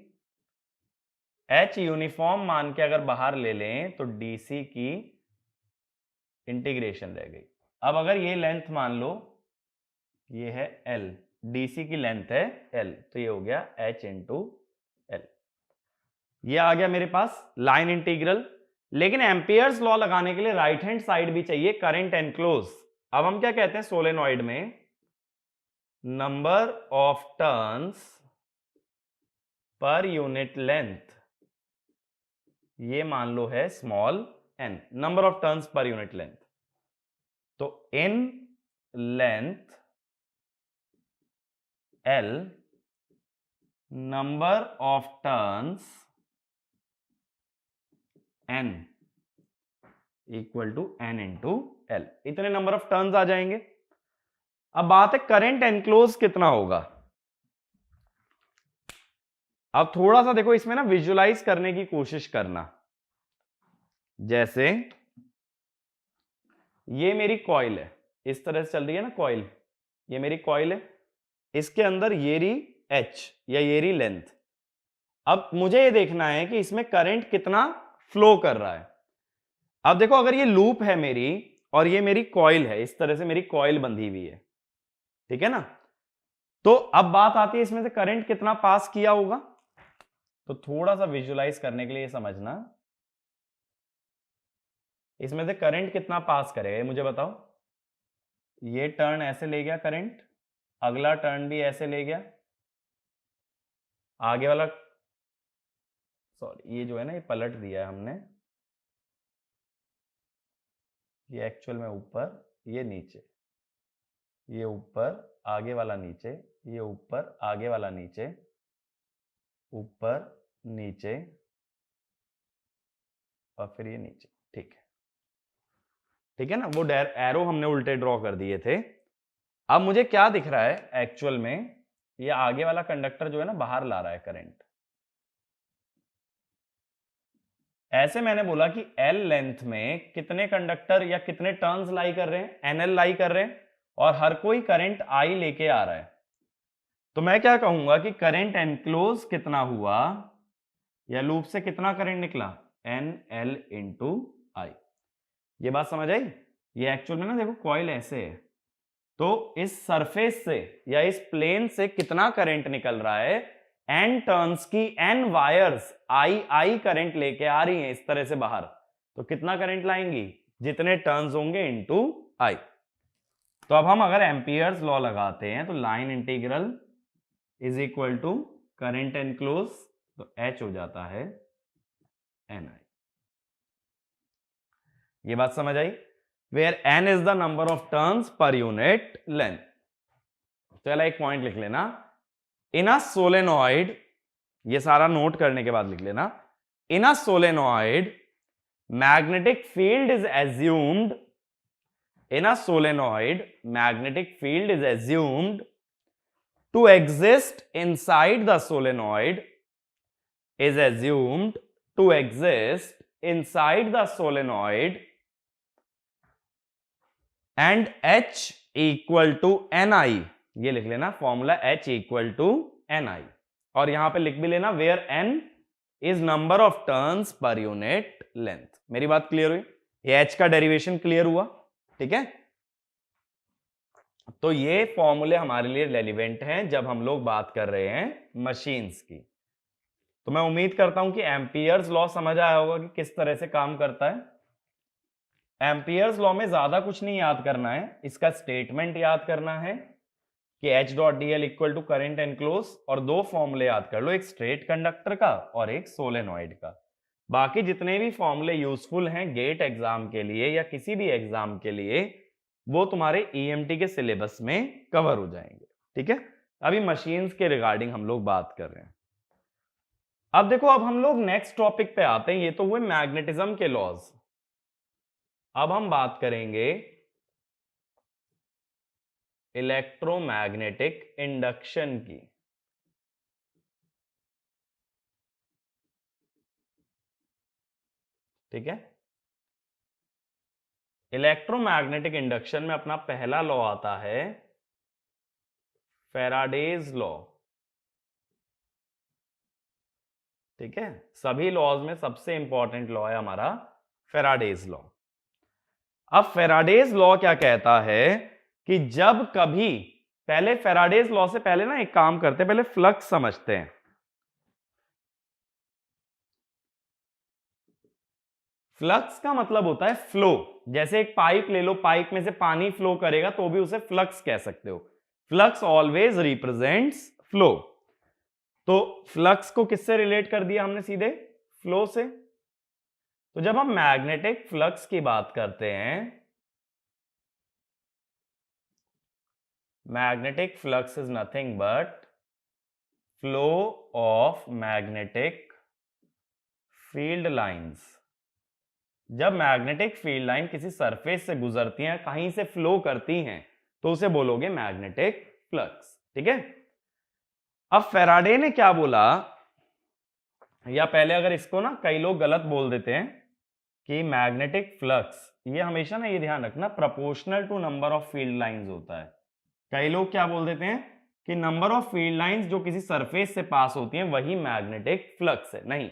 H यूनिफॉर्म मान के अगर बाहर ले लें तो डीसी की इंटीग्रेशन रह गई। अब अगर ये लेंथ मान लो, ये है L, डीसी की लेंथ है L, तो ये हो गया H इंटू ये आ गया मेरे पास लाइन इंटीग्रल। लेकिन एम्पियर्स लॉ लगाने के लिए राइट हैंड साइड भी चाहिए, करंट एनक्लोज। अब हम क्या कहते हैं सोलेनॉइड में, number of turns per unit length, ये मान लो है small n, number of turns per unit length. तो in length L, number of turns n equal to n into L, इतने नंबर ऑफ टर्न्स आ जाएंगे। अब बात है करंट एनक्लोज कितना होगा। अब थोड़ा सा देखो इसमें ना विजुलाइज करने की कोशिश करना। जैसे ये मेरी कॉइल है, इस तरह से चल रही है ना कॉइल, ये मेरी कॉइल है, इसके अंदर ये रही H या ये रही लेंथ। अब मुझे ये देखना है कि इसमें करंट कितना फ्लो कर रहा है। अब देखो अगर ये लूप है मेरी और ये मेरी कॉइल है, इस तरह से मेरी कॉइल बंधी हुई है, ठीक है ना। तो अब बात आती है इसमें से करंट कितना पास किया होगा। तो थोड़ा सा विजुलाइज करने के लिए समझना, इसमें से करंट कितना पास करेगा मुझे बताओ। ये टर्न ऐसे ले गया करंट, अगला टर्न भी ऐसे ले गया, आगे वाला, सॉरी ये जो है ना ये पलट दिया है हमने, ये एक्चुअल में ऊपर, ये नीचे, ये ऊपर आगे वाला नीचे, ये ऊपर आगे वाला नीचे, ऊपर नीचे और फिर ये नीचे, ठीक है, ठीक है ना। वो एरो हमने उल्टे ड्रॉ कर दिए थे। अब मुझे क्या दिख रहा है एक्चुअल में, ये आगे वाला कंडक्टर जो है ना बाहर ला रहा है करंट। ऐसे मैंने बोला कि L लेंथ में कितने कंडक्टर या कितने टर्न्स लाई कर रहे हैं, NL लाई कर रहे हैं, और हर कोई करंट I लेके आ रहा है। तो मैं क्या कहूंगा कि करंट एनक्लोज कितना हुआ, या लूप से कितना करंट निकला, NL इंटू I। ये बात समझ आई। ये एक्चुअल में ना देखो कॉइल ऐसे है, तो इस सरफेस से या इस प्लेन से कितना करंट निकल रहा है, n टर्न्स की n वायर्स I करंट लेके आ रही हैं इस तरह से बाहर, तो कितना करंट लाएंगी, जितने टर्न्स होंगे इनटू I। तो अब हम अगर एम्पियर्स लॉ लगाते हैं तो line integral is equal to current enclose, तो H हो जाता है Ni। ये बात समझ आई, where n is the number of turns per unit length. चलो एक पॉइंट लिख लेना, इन अ सोलेनॉइड, ये सारा नोट करने के बाद लिख लेना, in a solenoid magnetic field is assumed, in a solenoid magnetic field is assumed to exist inside the solenoid, is assumed to exist inside the solenoid and H equal to Ni। ये लिख लेना formula H equal to Ni, और यहां पे लिख भी लेना where N is number of turns per unit length। मेरी बात क्लियर हुई, ये H का डेरिवेशन क्लियर हुआ, ठीक है। तो ये फॉर्मूले हमारे लिए रेलिवेंट हैं जब हम लोग बात कर रहे हैं मशीन्स की। तो मैं उम्मीद करता हूं कि एम्पियर्स लॉ समझ आया होगा कि किस तरह से काम करता है। एम्पियर्स लॉ में ज्यादा कुछ नहीं याद करना है, इसका स्टेटमेंट याद करना है कि H dot D L equal to current enclose, और दो फॉर्मूले याद कर लो, एक स्ट्रेट कंडक्टर का और एक सोलेनॉइड का। बाकी जितने भी फॉर्मूले यूजफुल हैं गेट एग्जाम के लिए या किसी भी एग्जाम के लिए, वो तुम्हारे EMT के सिलेबस में कवर हो जाएंगे, ठीक है। अभी मशीन्स के रिगार्डिंग हम लोग बात कर रहे हैं। अब देखो, अब हम लोग नेक्स्ट टॉपिक पे आते हैं। ये तो हुए मैग्नेटिज्म के लॉज। अब हम बात करेंगे इलेक्ट्रोमैग्नेटिक इंडक्शन की। ठीक है, इलेक्ट्रोमैग्नेटिक इंडक्शन में अपना पहला लॉ आता है फैराडेज लॉ। ठीक है, सभी लॉज में सबसे इंपॉर्टेंट लॉ है हमारा फैराडेज लॉ। अब फैराडेज लॉ क्या कहता है कि जब कभी, पहले फैराडेज लॉ से पहले ना एक काम करते हैं, पहले फ्लक्स समझते हैं। फ्लक्स का मतलब होता है फ्लो। जैसे एक पाइप ले लो, पाइप में से पानी फ्लो करेगा तो भी उसे फ्लक्स कह सकते हो। Flux always represents flow. तो फ्लक्स को किससे रिलेट कर दिया हमने? सीधे फ्लो से। तो जब हम मैग्नेटिक फ्लक्स की बात करते हैं, magnetic flux is nothing but flow of magnetic field lines. जब मैग्नेटिक फील्ड लाइन किसी सरफेस से गुजरती हैं, कहीं से फ्लो करती हैं, तो उसे बोलोगे मैग्नेटिक फ्लक्स। ठीक है। अब फैराडे ने क्या बोला, या पहले अगर इसको ना कई लोग गलत बोल देते हैं कि मैग्नेटिक फ्लक्स, ये हमेशा ना ये ध्यान रखना, proportional to number of field lines होता है। कई लोग क्या बोल देते हैं कि नंबर ऑफ फील्ड लाइंस जो किसी सरफेस से पास होती हैं वही मैग्नेटिक फ्लक्स है। नहीं,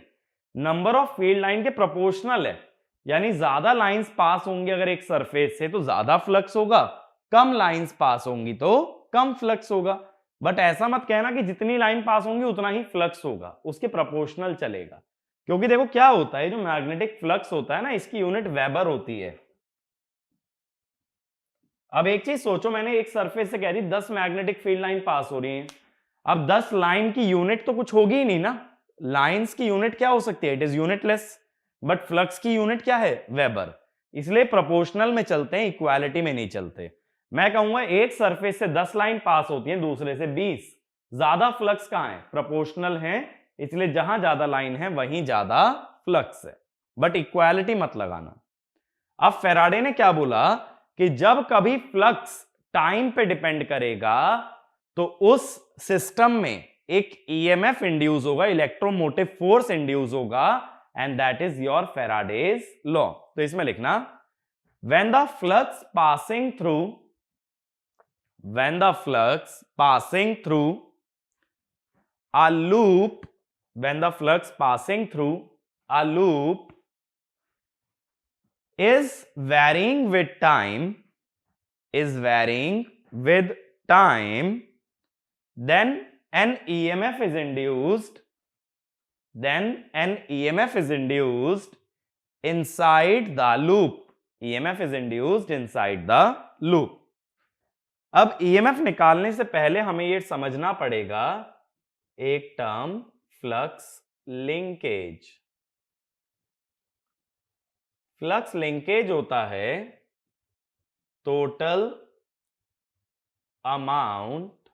नंबर ऑफ फील्ड लाइन के प्रोपोर्शनल है। यानी ज्यादा लाइंस पास होंगी अगर एक सरफेस से तो ज्यादा फ्लक्स होगा, कम लाइंस पास होंगी तो कम फ्लक्स होगा। बट ऐसा मत कहना कि जितनी लाइन पास होंगी उतना ही फ्लक्स होगा, उसके प्रोपोर्शनल चलेगा। क्योंकि देखो क्या होता है, जो मैग्नेटिक फ्लक्स होता है ना, इसकी यूनिट वेबर होती है। अब एक चीज सोचो, मैंने एक सरफेस से कह दी 10 मैग्नेटिक फील्ड लाइन पास हो रही हैं। अब 10 लाइन की यूनिट तो कुछ होगी ही नहीं ना। लाइंस की यूनिट क्या हो सकती है? It is unitless. But flux की यूनिट क्या है? वेबर। इसलिए प्रोपोर्शनल में चलते हैं, इक्वालिटी में नहीं चलते। मैं कहूंगा एक सरफेस से 10 लाइन पास होती है, दूसरे से 20। ज्यादा फ्लक्स कहां है? प्रोपोर्शनल है। इसलिए जहां ज्यादा लाइन है वहीं ज्यादा फ्लक्स है। बट इक्वालिटी मत लगाना। अब फेराडे ने क्या बोला कि जब कभी फ्लक्स टाइम पे डिपेंड करेगा तो उस सिस्टम में एक ईएमएफ इंड्यूस होगा, इलेक्ट्रोमोटिव फोर्स इंड्यूस होगा, and that is your Faraday's law. तो इसमें लिखना, when the flux passing through, when the flux passing through a loop, when the flux passing through a loop is varying with time, is varying with time, then an EMF is induced, then an EMF is induced inside the loop. EMF is induced inside the loop. अब EMF निकालने से पहले हमें यह समझना पड़ेगा एक term, flux linkage. Flux linkage होता है total amount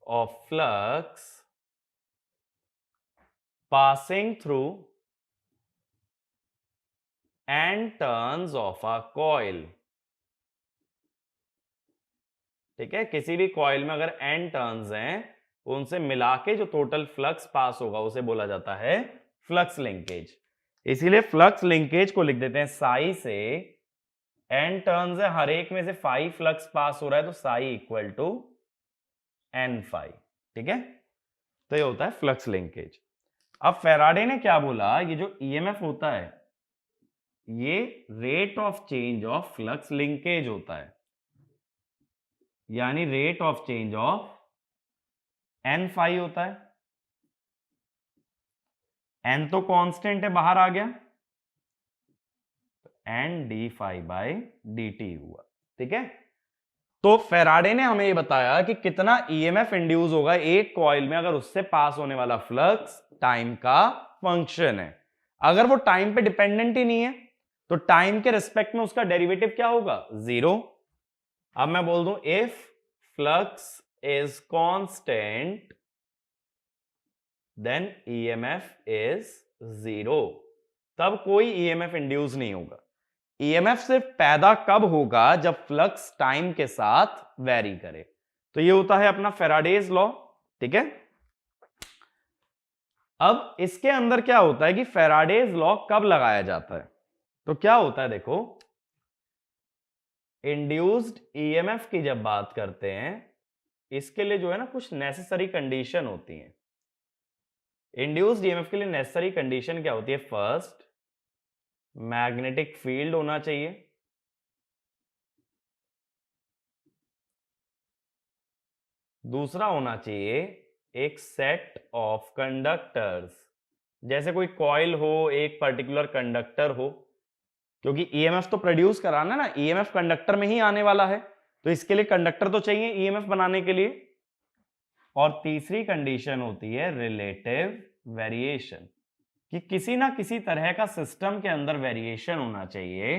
of flux passing through an turns of a coil. ठीक है, किसी भी कॉइल में अगर एन टर्न्स हैं, उनसे मिला के जो टोटल फ्लक्स पास होगा उसे बोला जाता है फ्लक्स लिंकेज। इसीलिए फ्लक्स लिंकेज को लिख देते हैं साई से। एन टर्न्स है, हर एक में से 5 फ्लक्स पास हो रहा है, तो psi equal to N phi. ठीक है, तो ये होता है फ्लक्स लिंकेज। अब फेराडे ने क्या बोला, ये जो ईएमएफ होता है ये rate of change of flux linkage होता है, यानी rate of change of N phi होता है। एन तो कांस्टेंट है, बाहर आ गया, N D phi by D T हुआ। ठीक है, तो फेराडे ने हमें ये बताया कि कितना ईएमएफ इंड्यूस होगा एक कॉइल में अगर उससे पास होने वाला फ्लक्स टाइम का फंक्शन है। अगर वो टाइम पे डिपेंडेंट ही नहीं है तो टाइम के रिस्पेक्ट में उसका डेरिवेटिव क्या होगा? 0। अब मैं बोल दूं if flux is constant then EMF is 0, तब कोई ईएमएफ इंड्यूस नहीं होगा। ईएमएफ सिर्फ पैदा कब होगा? जब फ्लक्स टाइम के साथ वेरी करे। तो ये होता है अपना फेराडेज लॉ। ठीक है, अब इसके अंदर क्या होता है कि फेराडेज लॉ कब लगाया जाता है? तो क्या होता है देखो, इंड्यूस्ड ईएमएफ की जब बात करते हैं, इसके लिए जो है ना कुछ नेसेसरी कंडीशन होती हैं। इंड्यूस्ड ईएमएफ के लिए नेसेसरी कंडीशन क्या होती है? फर्स्ट, मैग्नेटिक फील्ड होना चाहिए। दूसरा होना चाहिए एक सेट ऑफ कंडक्टर्स जैसे कोई कॉइल हो, एक पर्टिकुलर कंडक्टर हो, क्योंकि ईएमएफ तो प्रोड्यूस कराना ना, ईएमएफ कंडक्टर में ही आने वाला है, तो इसके लिए कंडक्टर तो चाहिए ईएमएफ बनाने के लिए। और तीसरी कंडीशन होती है रिलेटिव वेरिएशन, कि किसी ना किसी तरह का सिस्टम के अंदर वेरिएशन होना चाहिए।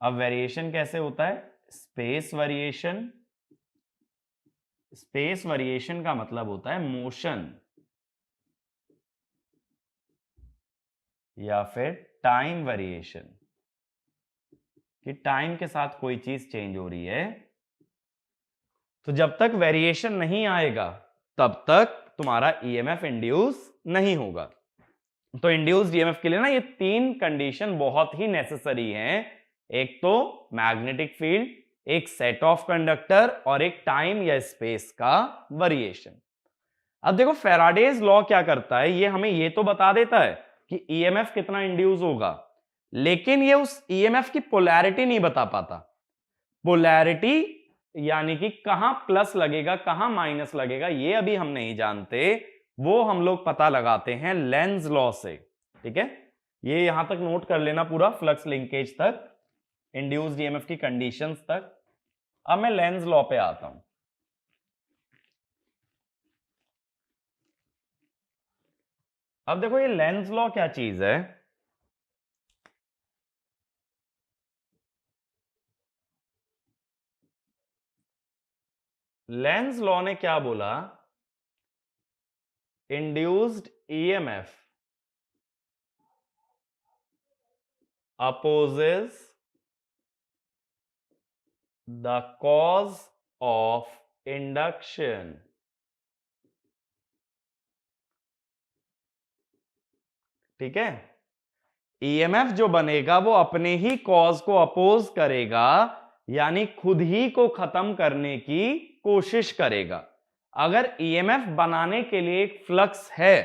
अब वेरिएशन कैसे होता है? Space variation. स्पेस वेरिएशन का मतलब होता है मोशन, या फिर टाइम वेरिएशन, कि टाइम के साथ कोई चीज चेंज हो रही है। तो जब तक वेरिएशन नहीं आएगा तब तक तुम्हारा ईएमएफ इंड्यूस नहीं होगा। तो इंड्यूस्ड ईएमएफ के लिए ना ये तीन कंडीशन बहुत ही नेसेसरी हैं। एक तो मैग्नेटिक फील्ड, एक सेट ऑफ कंडक्टर, और एक टाइम या स्पेस का वेरिएशन। अब देखो फैराडेज लॉ क्या करता है, ये हमें ये तो बता देता है कि ईएमएफ कितना इंड्यूस होगा, लेकिन ये उस ईएमएफ की पोलैरिटी नहीं बता पाता। पोलैरिटी यानी कि कहां प्लस लगेगा कहां माइनस लगेगा ये अभी हम नहीं जानते, वो हम लोग पता लगाते हैं लेंज लॉ से। ठीक है, ये यहां तक नोट कर लेना पूरा, फ्लक्स लिंकेज तक, इंड्यूस्ड ईएमएफ की कंडीशंस तक। अब मैं लेंज लॉ पे आता हूं। अब देखो ये लेंज लॉ क्या चीज है। लेंज लॉ ने क्या बोला, induced EMF opposes the cause of induction। ठीक है, ईएमएफ जो बनेगा वो अपने ही कॉज को अपोज करेगा, यानी खुद ही को खत्म करने की कोशिश करेगा। अगर ईएमएफ बनाने के लिए एक फ्लक्स है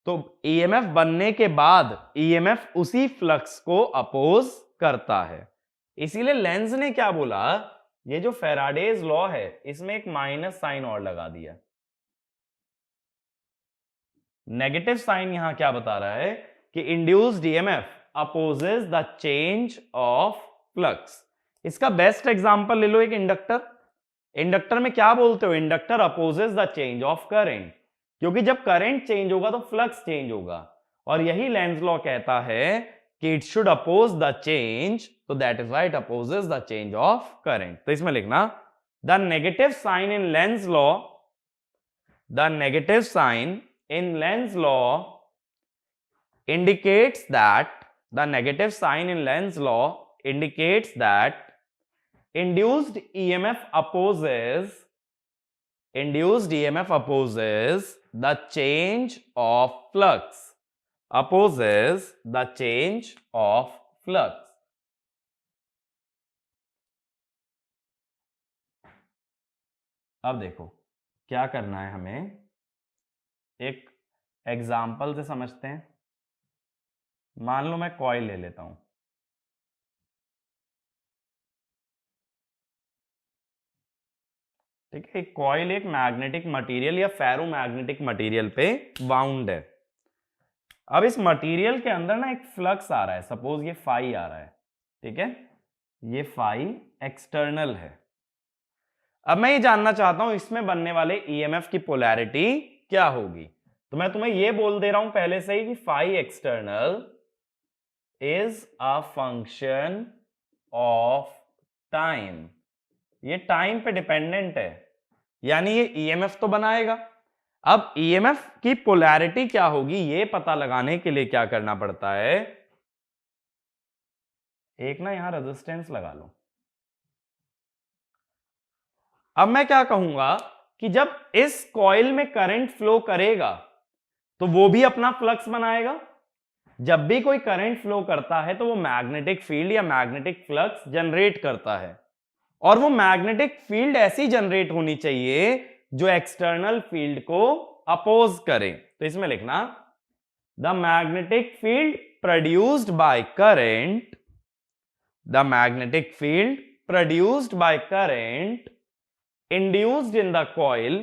तो ईएमएफ बनने के बाद ईएमएफ उसी फ्लक्स को अपोज करता है। इसीलिए लेंज ने क्या बोला, ये जो फैराडेज लॉ है इसमें एक माइनस साइन और लगा दिया। नेगेटिव साइन यहां क्या बता रहा है कि induced EMF opposes the change of flux. इसका बेस्ट एग्जांपल ले लो, एक इंडक्टर। इंडक्टर में क्या बोलते हो, inductor opposes the change of current, क्योंकि जब करंट चेंज होगा तो फ्लक्स चेंज होगा, और यही लेंज लॉ कहता है कि it should oppose the change, तो that is why it opposes the change of current. तो इसमें लिखना the negative sign in Lenz law, the negative sign in Lenz law indicates that the negative sign in Lenz law indicates that induced EMF opposes the change of flux, opposes the change of flux। अब देखो क्या करना है हमें, एक example से समझते हैं। मान लो मैं कॉइल ले लेता हूं। ठीक है, कॉइल एक मैग्नेटिक मटेरियल या फेरो मैग्नेटिक मटेरियल पे बाउंड है। अब इस मटेरियल के अंदर ना एक फ्लक्स आ रहा है, सपोज ये फाई आ रहा है। ठीक है, ये फाई एक्सटर्नल है। अब मैं ये जानना चाहता हूं इसमें बनने वाले ईएमएफ की पोलैरिटी क्या होगी। तो मैं तुम्हें ये बोल दे रहा हूं पहले से ही कि phi external is a function of time. ये टाइम पे डिपेंडेंट है, यानी ये ईएमएफ तो बनाएगा। अब ईएमएफ की पोलैरिटी क्या होगी ये पता लगाने के लिए क्या करना पड़ता है, एक ना यहां रेजिस्टेंस लगा लो। अब मैं क्या कहूंगा कि जब इस कॉइल में करंट फ्लो करेगा तो वो भी अपना फ्लक्स बनाएगा। जब भी कोई करंट फ्लो करता है तो वो मैग्नेटिक फील्ड या मैग्नेटिक फ्लक्स जनरेट करता है, और वो मैग्नेटिक फील्ड ऐसी जनरेट होनी चाहिए जो एक्सटर्नल फील्ड को अपोज करे। तो इसमें लिखना the magnetic field produced by current, the magnetic field produced by current induced in the coil,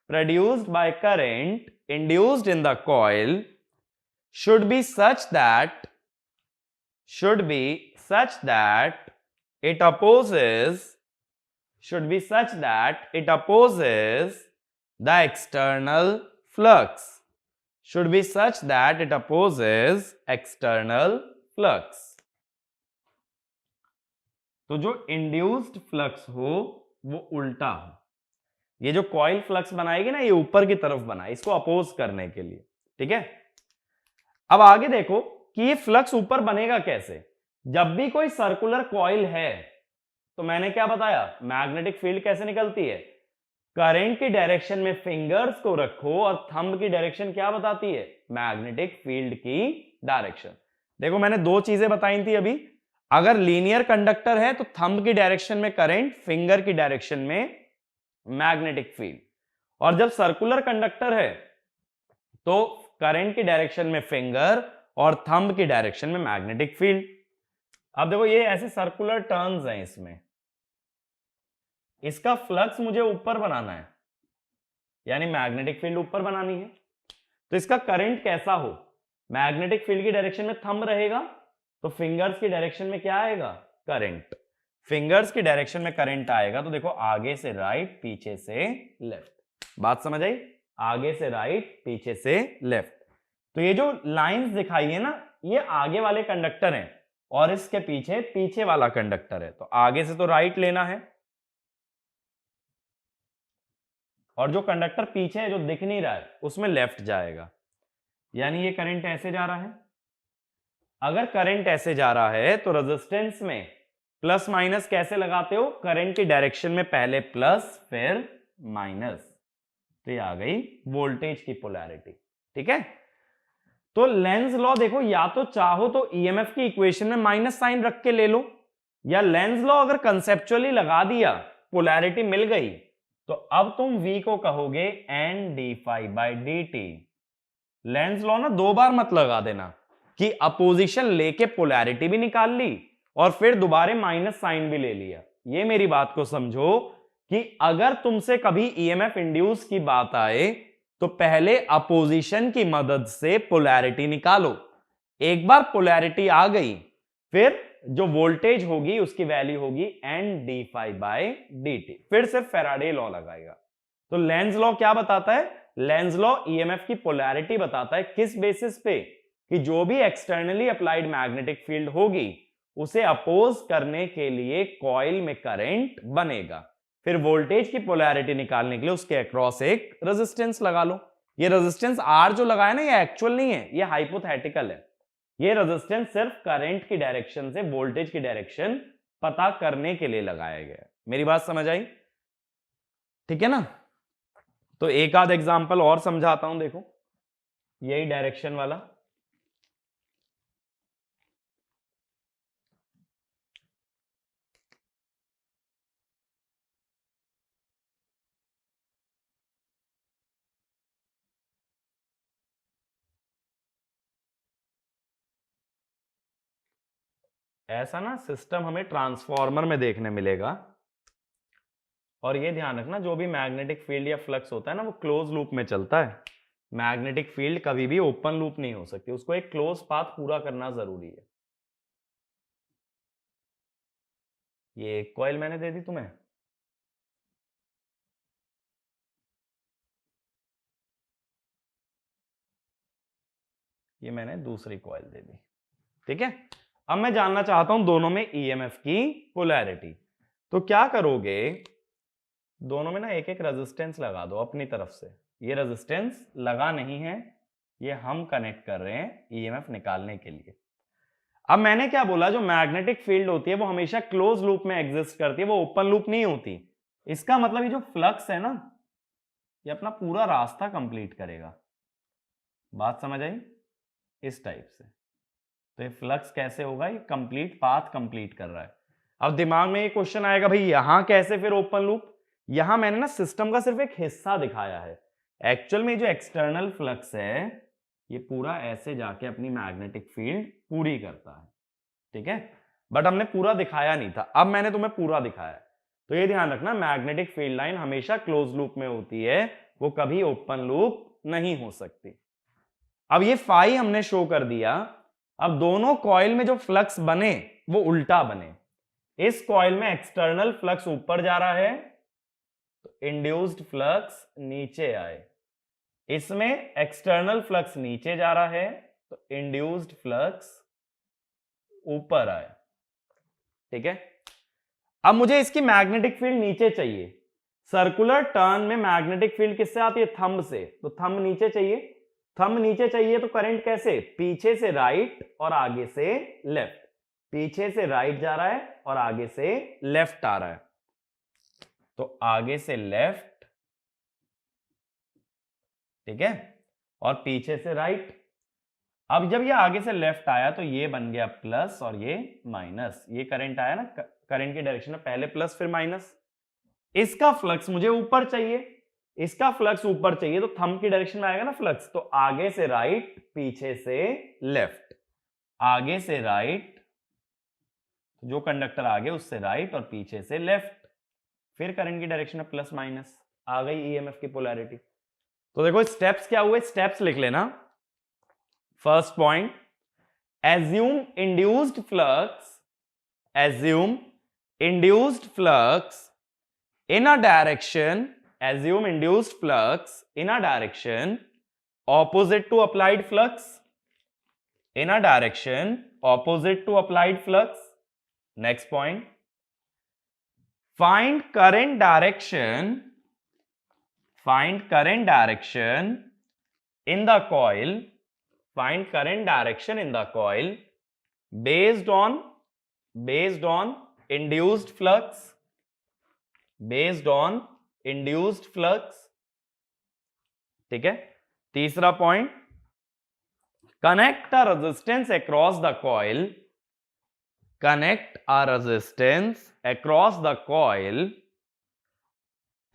produced by current induced in the coil should be such that it opposes the external flux. तो जो induced flux हो वो उल्टा हो। ये जो coil flux बनाएगी ना, ये ऊपर की तरफ बनाए, इसको अपोज करने के लिए। ठीक है, अब आगे देखो कि ये फ्लक्स ऊपर बनेगा कैसे। जब भी कोई सर्कुलर कॉइल है तो मैंने क्या बताया, मैग्नेटिक फील्ड कैसे निकलती है, करंट की डायरेक्शन में फिंगर्स को रखो और थंब की डायरेक्शन क्या बताती है, मैग्नेटिक फील्ड की डायरेक्शन। देखो मैंने दो चीजें बताई थी अभी, अगर लीनियर कंडक्टर है तो थंब की डायरेक्शन में करंट, फिंगर की डायरेक्शन में मैग्नेटिक फील्ड, और जब सर्कुलर कंडक्टर है तो करंट की डायरेक्शन में फिंगर और थंब की डायरेक्शन में मैग्नेटिक फील्ड। अब देखो ये ऐसे सर्कुलर टर्न्स हैं, इसमें इसका फ्लक्स मुझे ऊपर बनाना है, यानी मैग्नेटिक फील्ड ऊपर बनानी है। तो इसका करंट कैसा हो, मैग्नेटिक फील्ड की डायरेक्शन में थंब रहेगा तो फिंगर्स की डायरेक्शन में क्या आएगा, करंट। फिंगर्स की डायरेक्शन में करंट आएगा तो देखो आगे से राइट, पीछे से लेफ्ट। बात समझ आई, आगे से राइट, पीछे से लेफ्ट। तो ये जो लाइंस दिखाई है ना, ये आगे वाले कंडक्टर हैं और इसके पीछे पीछे वाला कंडक्टर है। तो आगे से तो राइट लेना है और जो कंडक्टर पीछे है जो दिख नहीं रहा है उसमें लेफ्ट जाएगा, यानी ये करंट ऐसे जा रहा है। अगर करंट ऐसे जा रहा है तो रेजिस्टेंस में प्लस माइनस कैसे लगाते हो, करंट की डायरेक्शन में पहले प्लस फिर माइनस। तो ये आ गई वोल्टेज की पोलैरिटी। ठीक है, तो लेंज लॉ देखो, या तो चाहो तो ईएमएफ की इक्वेशन में माइनस साइन रख के ले लो, या लेंज लॉ अगर कंसेप्चुअली लगा दिया, पोलैरिटी मिल गई, तो अब तुम V को कहोगे n d phi by D T. Lenz law ना दो बार मत लगा देना कि अपोजिशन लेके पोलैरिटी भी निकाल ली और फिर दोबारा माइनस साइन भी ले लिया। ये मेरी बात को समझो कि अगर तुमसे कभी ईएमएफ इंड्यूस की बात आए तो पहले अपोजिशन की मदद से पोलैरिटी निकालो। एक बार पोलैरिटी आ गई फिर जो वोल्टेज होगी उसकी वैल्यू होगी n d phi by dt, फिर से फैराडे लॉ लगाएगा। तो लेंज लॉ क्या बताता है, लेंज लॉ ईएमएफ की पोलैरिटी बताता है। किस बेसिस पे, कि जो भी एक्सटर्नली अप्लाइड मैग्नेटिक फील्ड होगी उसे अपोज करने के लिए कॉइल में करंट बनेगा। फिर वोल्टेज की पोलैरिटी निकालने के लिए उसके अक्रॉस एक रेजिस्टेंस लगा लो। ये रेजिस्टेंस R जो लगाया ना, ये एक्चुअल नहीं है, ये हाइपोथेटिकल है। ये रेजिस्टेंस सिर्फ करंट की डायरेक्शन से वोल्टेज की डायरेक्शन पता करने के लिए लगाया गया। मेरी बात समझ आई, ठीक है ना। तो एक आध एग्जांपल और समझाता हूं, देखो यही डायरेक्शन वाला। ऐसा ना सिस्टम हमें ट्रांसफॉर्मर में देखने मिलेगा। और ये ध्यान रखना, जो भी मैग्नेटिक फील्ड या फ्लक्स होता है ना, वो क्लोज लूप में चलता है। मैग्नेटिक फील्ड कभी भी ओपन लूप नहीं हो सकती, उसको एक क्लोज पाथ पूरा करना जरूरी है। ये एक कॉइल मैंने दे दी तुम्हें, ये मैंने दूसरी कॉइल दे दी। ठीक है, अब मैं जानना चाहता हूं दोनों में ईएमएफ की पोलैरिटी। तो क्या करोगे, दोनों में ना एक एक रेजिस्टेंस लगा दो अपनी तरफ से। ये रेजिस्टेंस लगा नहीं है, ये हम कनेक्ट कर रहे हैं ईएमएफ निकालने के लिए। अब मैंने क्या बोला, जो मैग्नेटिक फील्ड होती है वो हमेशा क्लोज लूप में एग्जिस्ट करती है, वो ओपन लूप नहीं होती। इसका मतलब ये जो फ्लक्स है ना, ये अपना पूरा रास्ता कंप्लीट करेगा। बात समझ आई, इस टाइप से। तो ये फ्लक्स कैसे होगा, ये कंप्लीट पाथ कंप्लीट कर रहा है। अब दिमाग में ये क्वेश्चन आएगा, भाई यहां कैसे फिर ओपन लूप। यहां मैंने ना सिस्टम का सिर्फ एक हिस्सा दिखाया है। एक्चुअल में जो एक्सटर्नल फ्लक्स है ये पूरा ऐसे जाके अपनी मैग्नेटिक फील्ड पूरी करता है। ठीक है, बट हमने पूरा दिखाया नहीं था, अब मैंने तुम्हें पूरा दिखाया है। तो ये ध्यान रखना, मैग्नेटिक फील्ड लाइन हमेशा क्लोज लूप में होती है, वो कभी ओपन लूप नहीं हो सकती। अब ये फाई हमने शो कर दिया। अब दोनों कॉइल में जो फ्लक्स बने वो उल्टा बने। इस कॉइल में एक्सटर्नल फ्लक्स ऊपर जा रहा है तो इंड्यूस्ड फ्लक्स नीचे आए, इसमें एक्सटर्नल फ्लक्स नीचे जा रहा है तो इंड्यूस्ड फ्लक्स ऊपर आए। ठीक है, अब मुझे इसकी मैग्नेटिक फील्ड नीचे चाहिए। सर्कुलर टर्न में मैग्नेटिक फील्ड किससे आती है? थंब से, तो थंब नीचे चाहिए। थंब नीचे चाहिए तो करंट कैसे? पीछे से राइट और आगे से लेफ्ट। पीछे से राइट जा रहा है और आगे से लेफ्ट आ रहा है, तो आगे से लेफ्ट, ठीक है, और पीछे से राइट। अब जब ये आगे से लेफ्ट आया तो ये बन गया प्लस और ये माइनस। ये करंट आया ना, करंट की डायरेक्शन में पहले प्लस फिर माइनस। इसका फ्लक्स मुझे ऊपर चाहिए, इसका फ्लक्स ऊपर चाहिए तो थंब की डायरेक्शन में आएगा ना फ्लक्स, तो आगे से राइट, पीछे से लेफ्ट। आगे से राइट, जो कंडक्टर आगे उससे राइट और पीछे से लेफ्ट। फिर करंट की डायरेक्शन में प्लस माइनस, आ गई ईएमएफ की पोलैरिटी। तो देखो स्टेप्स क्या हुए, स्टेप्स लिख लेना। First point, assume induced flux, assume induced flux in a direction, assume induced flux in a direction opposite to applied flux, in a direction opposite to applied flux. Next point, find current direction, find current direction in the coil, find current direction in the coil based on induced flux, based on induced flux। ठीक है, तीसरा point, connect a resistance across the coil, connect a resistance across the coil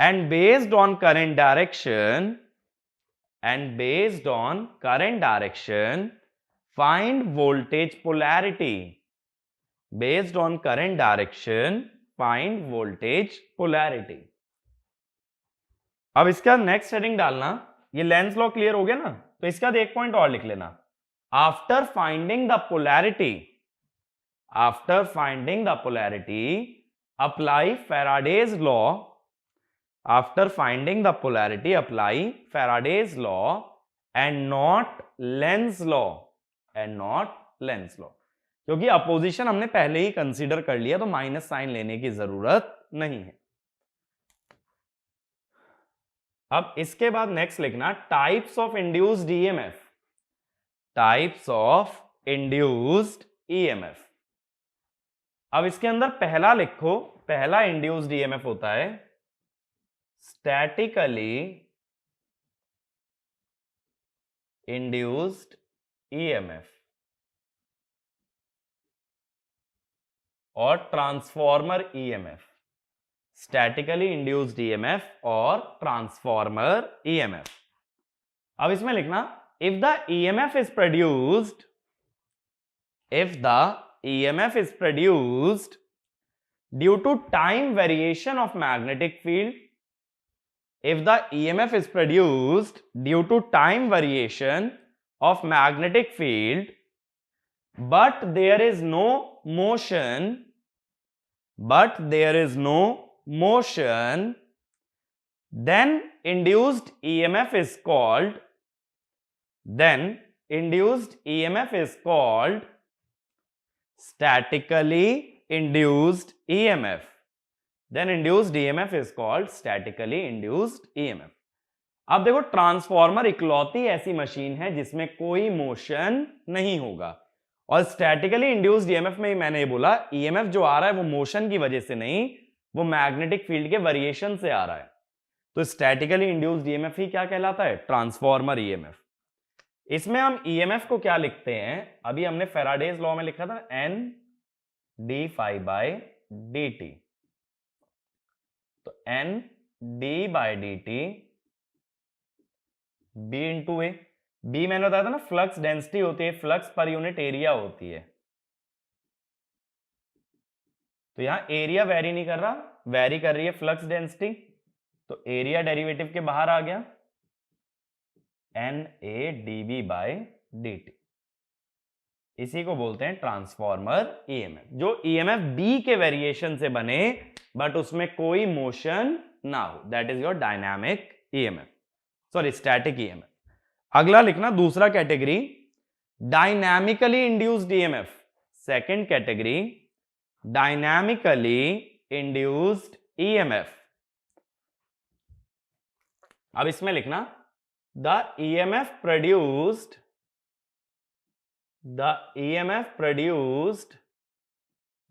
and based on current direction, and based on current direction find voltage polarity, based on current direction find voltage polarity। अब इसका next heading डालना, ये Lenz law clear हो गया ना, तो इसका एक पॉइंट और लिख लेना। After finding the polarity, after finding the polarity apply Faraday's law, after finding the polarity apply Faraday's law and not Lenz's law, and not Lenz's law, क्योंकि अपोजिशन हमने पहले ही कंसीडर कर लिया तो माइनस साइन लेने की जरूरत नहीं है। अब इसके बाद नेक्स्ट लिखना types of induced EMF, types of induced EMF. अब इसके अंदर पहला लिखो, पहला इंड्यूस्ड ईएमएफ होता है statically induced EMF और transformer EMF, statically induced EMF और ट्रांसफॉर्मर EMF। अब इसमें लिखना if the EMF is produced, if the EMF is produced due to time variation of magnetic field, if the EMF is produced due to time variation of magnetic field but there is no motion, but there is no motion, then induced EMF is called, then induced EMF is called statically induced EMF, then induced EMF is called statically induced EMF। अब देखो transformer इकलौती ऐसी machine है जिसमें कोई motion नहीं होगा, और स्टैटिकली इंड्यूस्ड ईएमएफ में ही मैंने ये बोला ईएमएफ जो आ रहा है वो मोशन की वजह से नहीं, वो मैग्नेटिक फील्ड के वेरिएशन से आ रहा है। तो स्टैटिकली इंड्यूस्ड ईएमएफ ही क्या कहलाता है? Transformer EMF. इसमें हम ईएमएफ को क्या लिखते हैं? अभी हमने फैराडेज लॉ में लिखा था N D phi by D T, तो N D by D T B into A. B मैंने बताया था ना फ्लक्स डेंसिटी होती है, फ्लक्स पर यूनिट एरिया होती है। तो यहां एरिया वेरी नहीं कर रहा, वेरी कर रही है फ्लक्स डेंसिटी, तो एरिया डेरिवेटिव के बाहर आ गया। NAdB/dt। इसी को बोलते हैं ट्रांसफॉर्मर ईएमएफ, जो ईएमएफ बी के वेरिएशन से बने बट उसमें कोई मोशन ना हो, that is your dynamic EMF, sorry static EMF. अगला लिखना दूसरा category, dynamically induced EMF. Second category, dynamically induced EMF. अब इसमें लिखना the EMF produced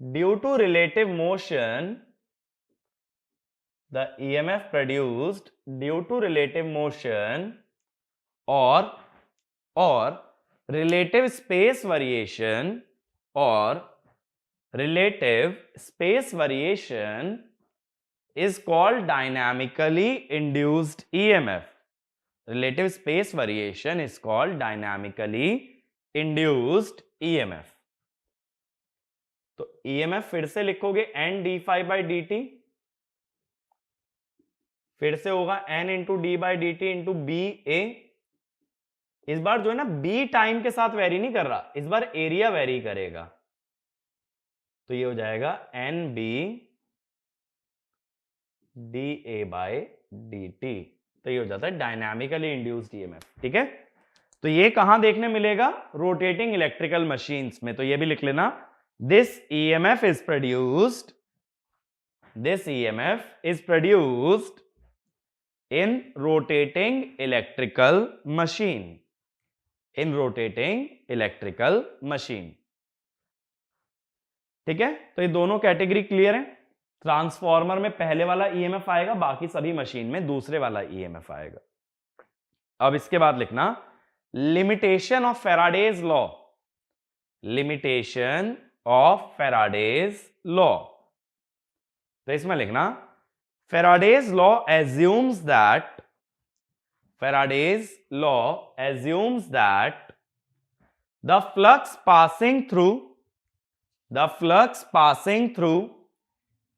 due to relative motion, the EMF produced due to relative motion or relative space variation is called dynamically induced EMF. Relative space variation is called dynamically induced EMF। तो EMF फिर से लिखोगे NdΦ/dt, फिर से होगा N into D/dt into BA। इस बार जो है ना B टाइम के साथ वेरी नहीं कर रहा, इस बार एरिया वेरी करेगा, तो ये हो जाएगा NB dA/dt। तो ये हो जाता है डायनामिकली इंड्यूस्ड ईएमएफ। ठीक है, तो ये कहां देखने मिलेगा? रोटेटिंग इलेक्ट्रिकल मशीन्स में। तो ये भी लिख लेना, this EMF is produced in rotating electrical machine. ठीक है, तो ये दोनों कैटेगरी क्लियर है। ट्रांसफॉर्मर में पहले वाला ईएमएफ आएगा, बाकी सभी मशीन में दूसरे वाला ईएमएफ आएगा। अब इसके बाद लिखना लिमिटेशन ऑफ फैराडेज लॉ। तो इसमें लिखना Faraday's law assumes that the flux passing through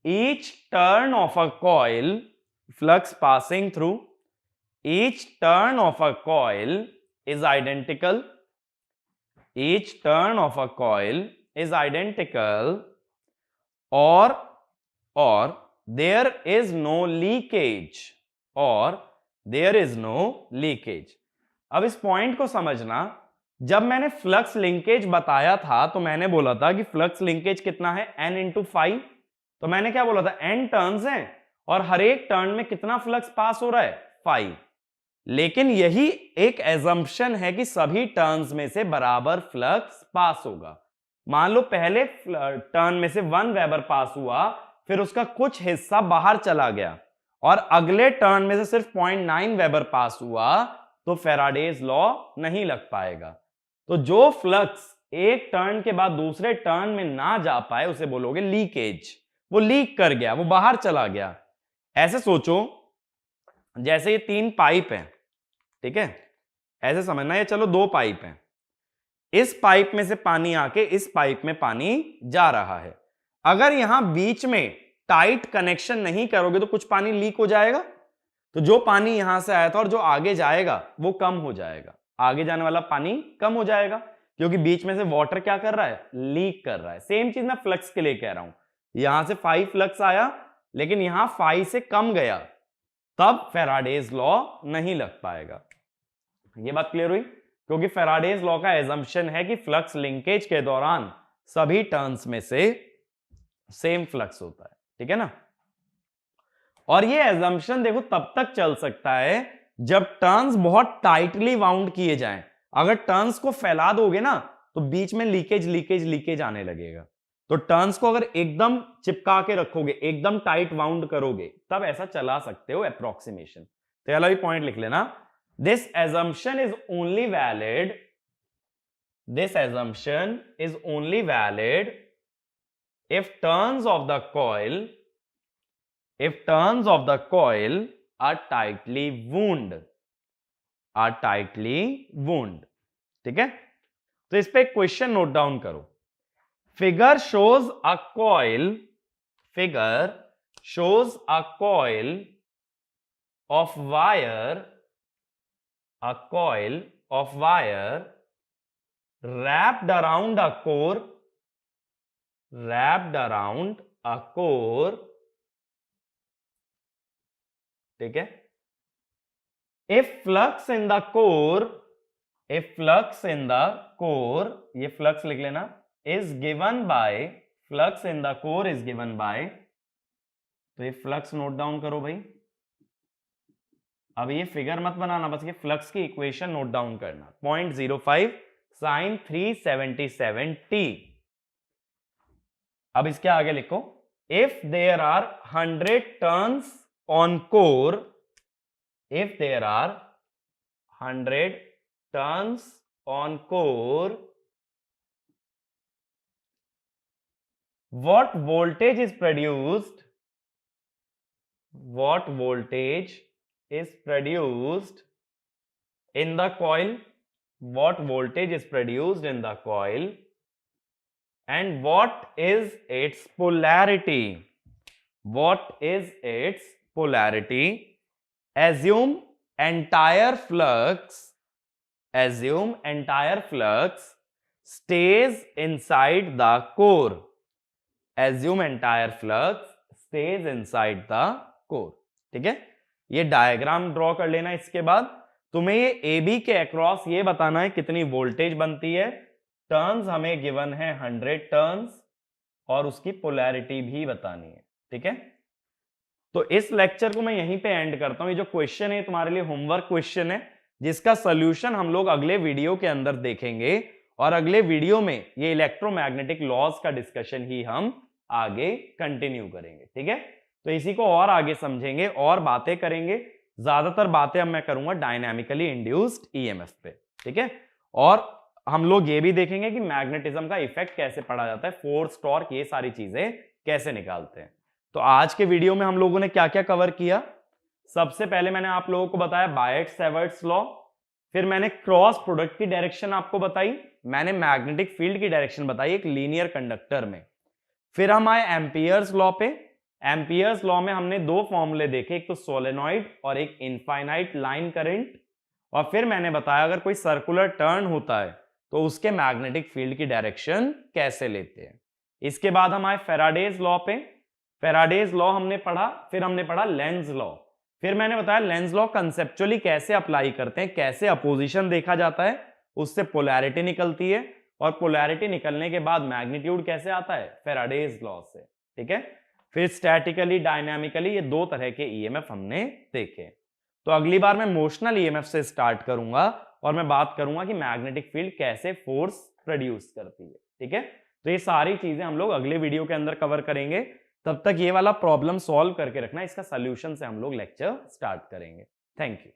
each turn of a coil is identical. Or there is no leakage। अब इस पॉइंट को समझना, जब मैंने फ्लक्स लिंकेज बताया था तो मैंने बोला था कि फ्लक्स लिंकेज कितना है, N इंटू फाइव। तो मैंने क्या बोला था, N टर्न्स हैं और हर एक टर्न में कितना फ्लक्स पास हो रहा है, 5। लेकिन यही एक एजम्पशन है कि सभी टर्न्स में से बराबर फ्लक्स पास होगा। मान लो पहले टर्न में से 1 वेबर पास हुआ, फिर उसका कुछ हिस्सा बाहर चला गया और अगले टर्न में से सिर्फ 0.9 वेबर पास हुआ, तो फैराडेज लॉ नहीं लग पाएगा। तो जो फ्लक्स एक टर्न के बाद दूसरे टर्न में ना जा पाए उसे बोलोगे लीकेज। वो लीक कर गया, वो बाहर चला गया। ऐसे सोचो जैसे ये 3 पाइप हैं, ठीक है, ऐसे समझना, ये चलो 2 पाइप हैं, इस पाइप में से पानी आके इस पाइप में पानी जा रहा है। अगर यहां बीच में टाइट कनेक्शन नहीं करोगे तो कुछ पानी लीक हो जाएगा। तो जो पानी यहां से आया था और जो आगे जाएगा वो कम हो जाएगा, आगे जाने वाला पानी कम हो जाएगा, क्योंकि बीच में से वाटर क्या कर रहा है, लीक कर रहा है। सेम चीज मैं फ्लक्स के लिए कह रहा हूं, यहां से 5 फ्लक्स आया लेकिन यहां 5 से कम गया, तब फैराडेज लॉ नहीं लग पाएगा। ये बात क्लियर हुई? क्योंकि फैराडेज लॉ का एजम्पशन है कि फ्लक्स लिंकेज के दौरान सभी टर्न्स में से सेम फ्लक्स होता है। ठीक है ना? और ये एजम्पशन देखो तब तक चल सकता है जब टर्न्स बहुत टाइटली वाउंड किए जाएं। अगर टर्न्स को फैला दोगे ना तो बीच में लीकेज आने लगेगा। तो टर्न्स को अगर एकदम चिपका के रखोगे, एकदम टाइट वाउंड करोगे, तब ऐसा चला सकते हो अप्रोक्सीमेशन। तो ये वाला भी पॉइंट लिख लेना, this assumption is only valid if turns of the coil are tightly wound। ठीक है? तो इस पे एक क्वेश्चन नोट डाउन करो। Figure shows a coil of wire a coil of wire wrapped around a core, ठीक है. If flux in the core, ये flux लिख लेना, is given by, flux in the core is given by, तो ये flux note down करो भाई. अब ये फिगर मत बनाना, बस ये फ्लक्स की इक्वेशन नोट डाउन करना. 0.05 sin 377t. अब इसके आगे लिखो, if there are 100 turns on core, if there are 100 turns on core, what voltage is produced? What voltage is produced in the coil? What voltage is produced in the coil? And what is its polarity? What is its polarity? Assume entire flux stays inside the core. Assume entire flux stays inside the core. ठीक है, ये diagram draw कर लेना. इसके बाद तुम्हें ये AB के अक्रॉस ये बताना है कितनी वोल्टेज बनती है. टर्न्स हमें गिवन है 100 टर्न्स, और उसकी पोलैरिटी भी बतानी है. ठीक है, तो इस लेक्चर को मैं यहीं पे एंड करता हूं. ये जो क्वेश्चन है तुम्हारे लिए होमवर्क क्वेश्चन है, जिसका सॉल्यूशन हम लोग अगले वीडियो के अंदर देखेंगे, और अगले वीडियो में ये इलेक्ट्रोमैग्नेटिक लॉज का डिस्कशन ही हम आगे कंटिन्यू करेंगे. ठीक है, तो इसी को और आगे समझेंगे और बातें करेंगे. ज्यादातर बातें अब मैं करूंगा डायनामिकली इंड्यूस्ड ईएमएफ पे. ठीक है, और हम लोग ये भी देखेंगे कि मैग्नेटिज्म का इफेक्ट कैसे पड़ा जाता है, फोर्स, टॉर्क, ये सारी चीजें कैसे निकालते हैं. तो आज के वीडियो में हम लोगों ने क्या क्या कवर किया. सबसे पहले मैंने आप लोगों को बताया बायट-सैवर्ट्स लॉ, फिर मैंने क्रॉस प्रोडक्ट की डायरेक्शन आपको बताई, मैंने मैग्नेटिक फील्ड की डायरेक्शन बताई एक लीनियर कंडक्टर में. फिर हम आए एम्पियर्स लॉ पे. एम्पियर्स लॉ में हमने दो फॉर्मूले देखे, एक तो सोलेनॉइड और एक इनफाइनाइट लाइन करंट. और फिर मैंने बताया अगर कोई सर्कुलर टर्न होता है तो उसके मैग्नेटिक फील्ड की डायरेक्शन कैसे लेते हैं. इसके बाद हम आए फेराडेज लॉ पे. फेराडेज लॉ हमने पढ़ा, फिर हमने पढ़ा लेंज लॉ. फिर मैंने बताया लेंज लॉ कंसेप्चुअली कैसे अप्लाई करते हैं, कैसे अपोजिशन देखा जाता है, उससे पोलैरिटी निकलती है, और पोलैरिटी निकलने के बाद मैग्नीट्यूड कैसे आता है, फेराडेज लॉ से. ठीक है, फिर स्टैटिकली, डायनामिकली, ये दो तरह के ईएमएफ हमने देखे. तो अगली बार मैं मोशनल ईएमएफ से स्टार्ट करूंगा और मैं बात करूंगा कि मैग्नेटिक फील्ड कैसे फोर्स प्रोड्यूस करती है. ठीक है, तो ये सारी चीजें हम लोग अगले वीडियो के अंदर कवर करेंगे. तब तक ये वाला प्रॉब्लम सॉल्व करके रखना, इसका सॉल्यूशन से हम लोग लेक्चर स्टार्ट करेंगे. Thank you.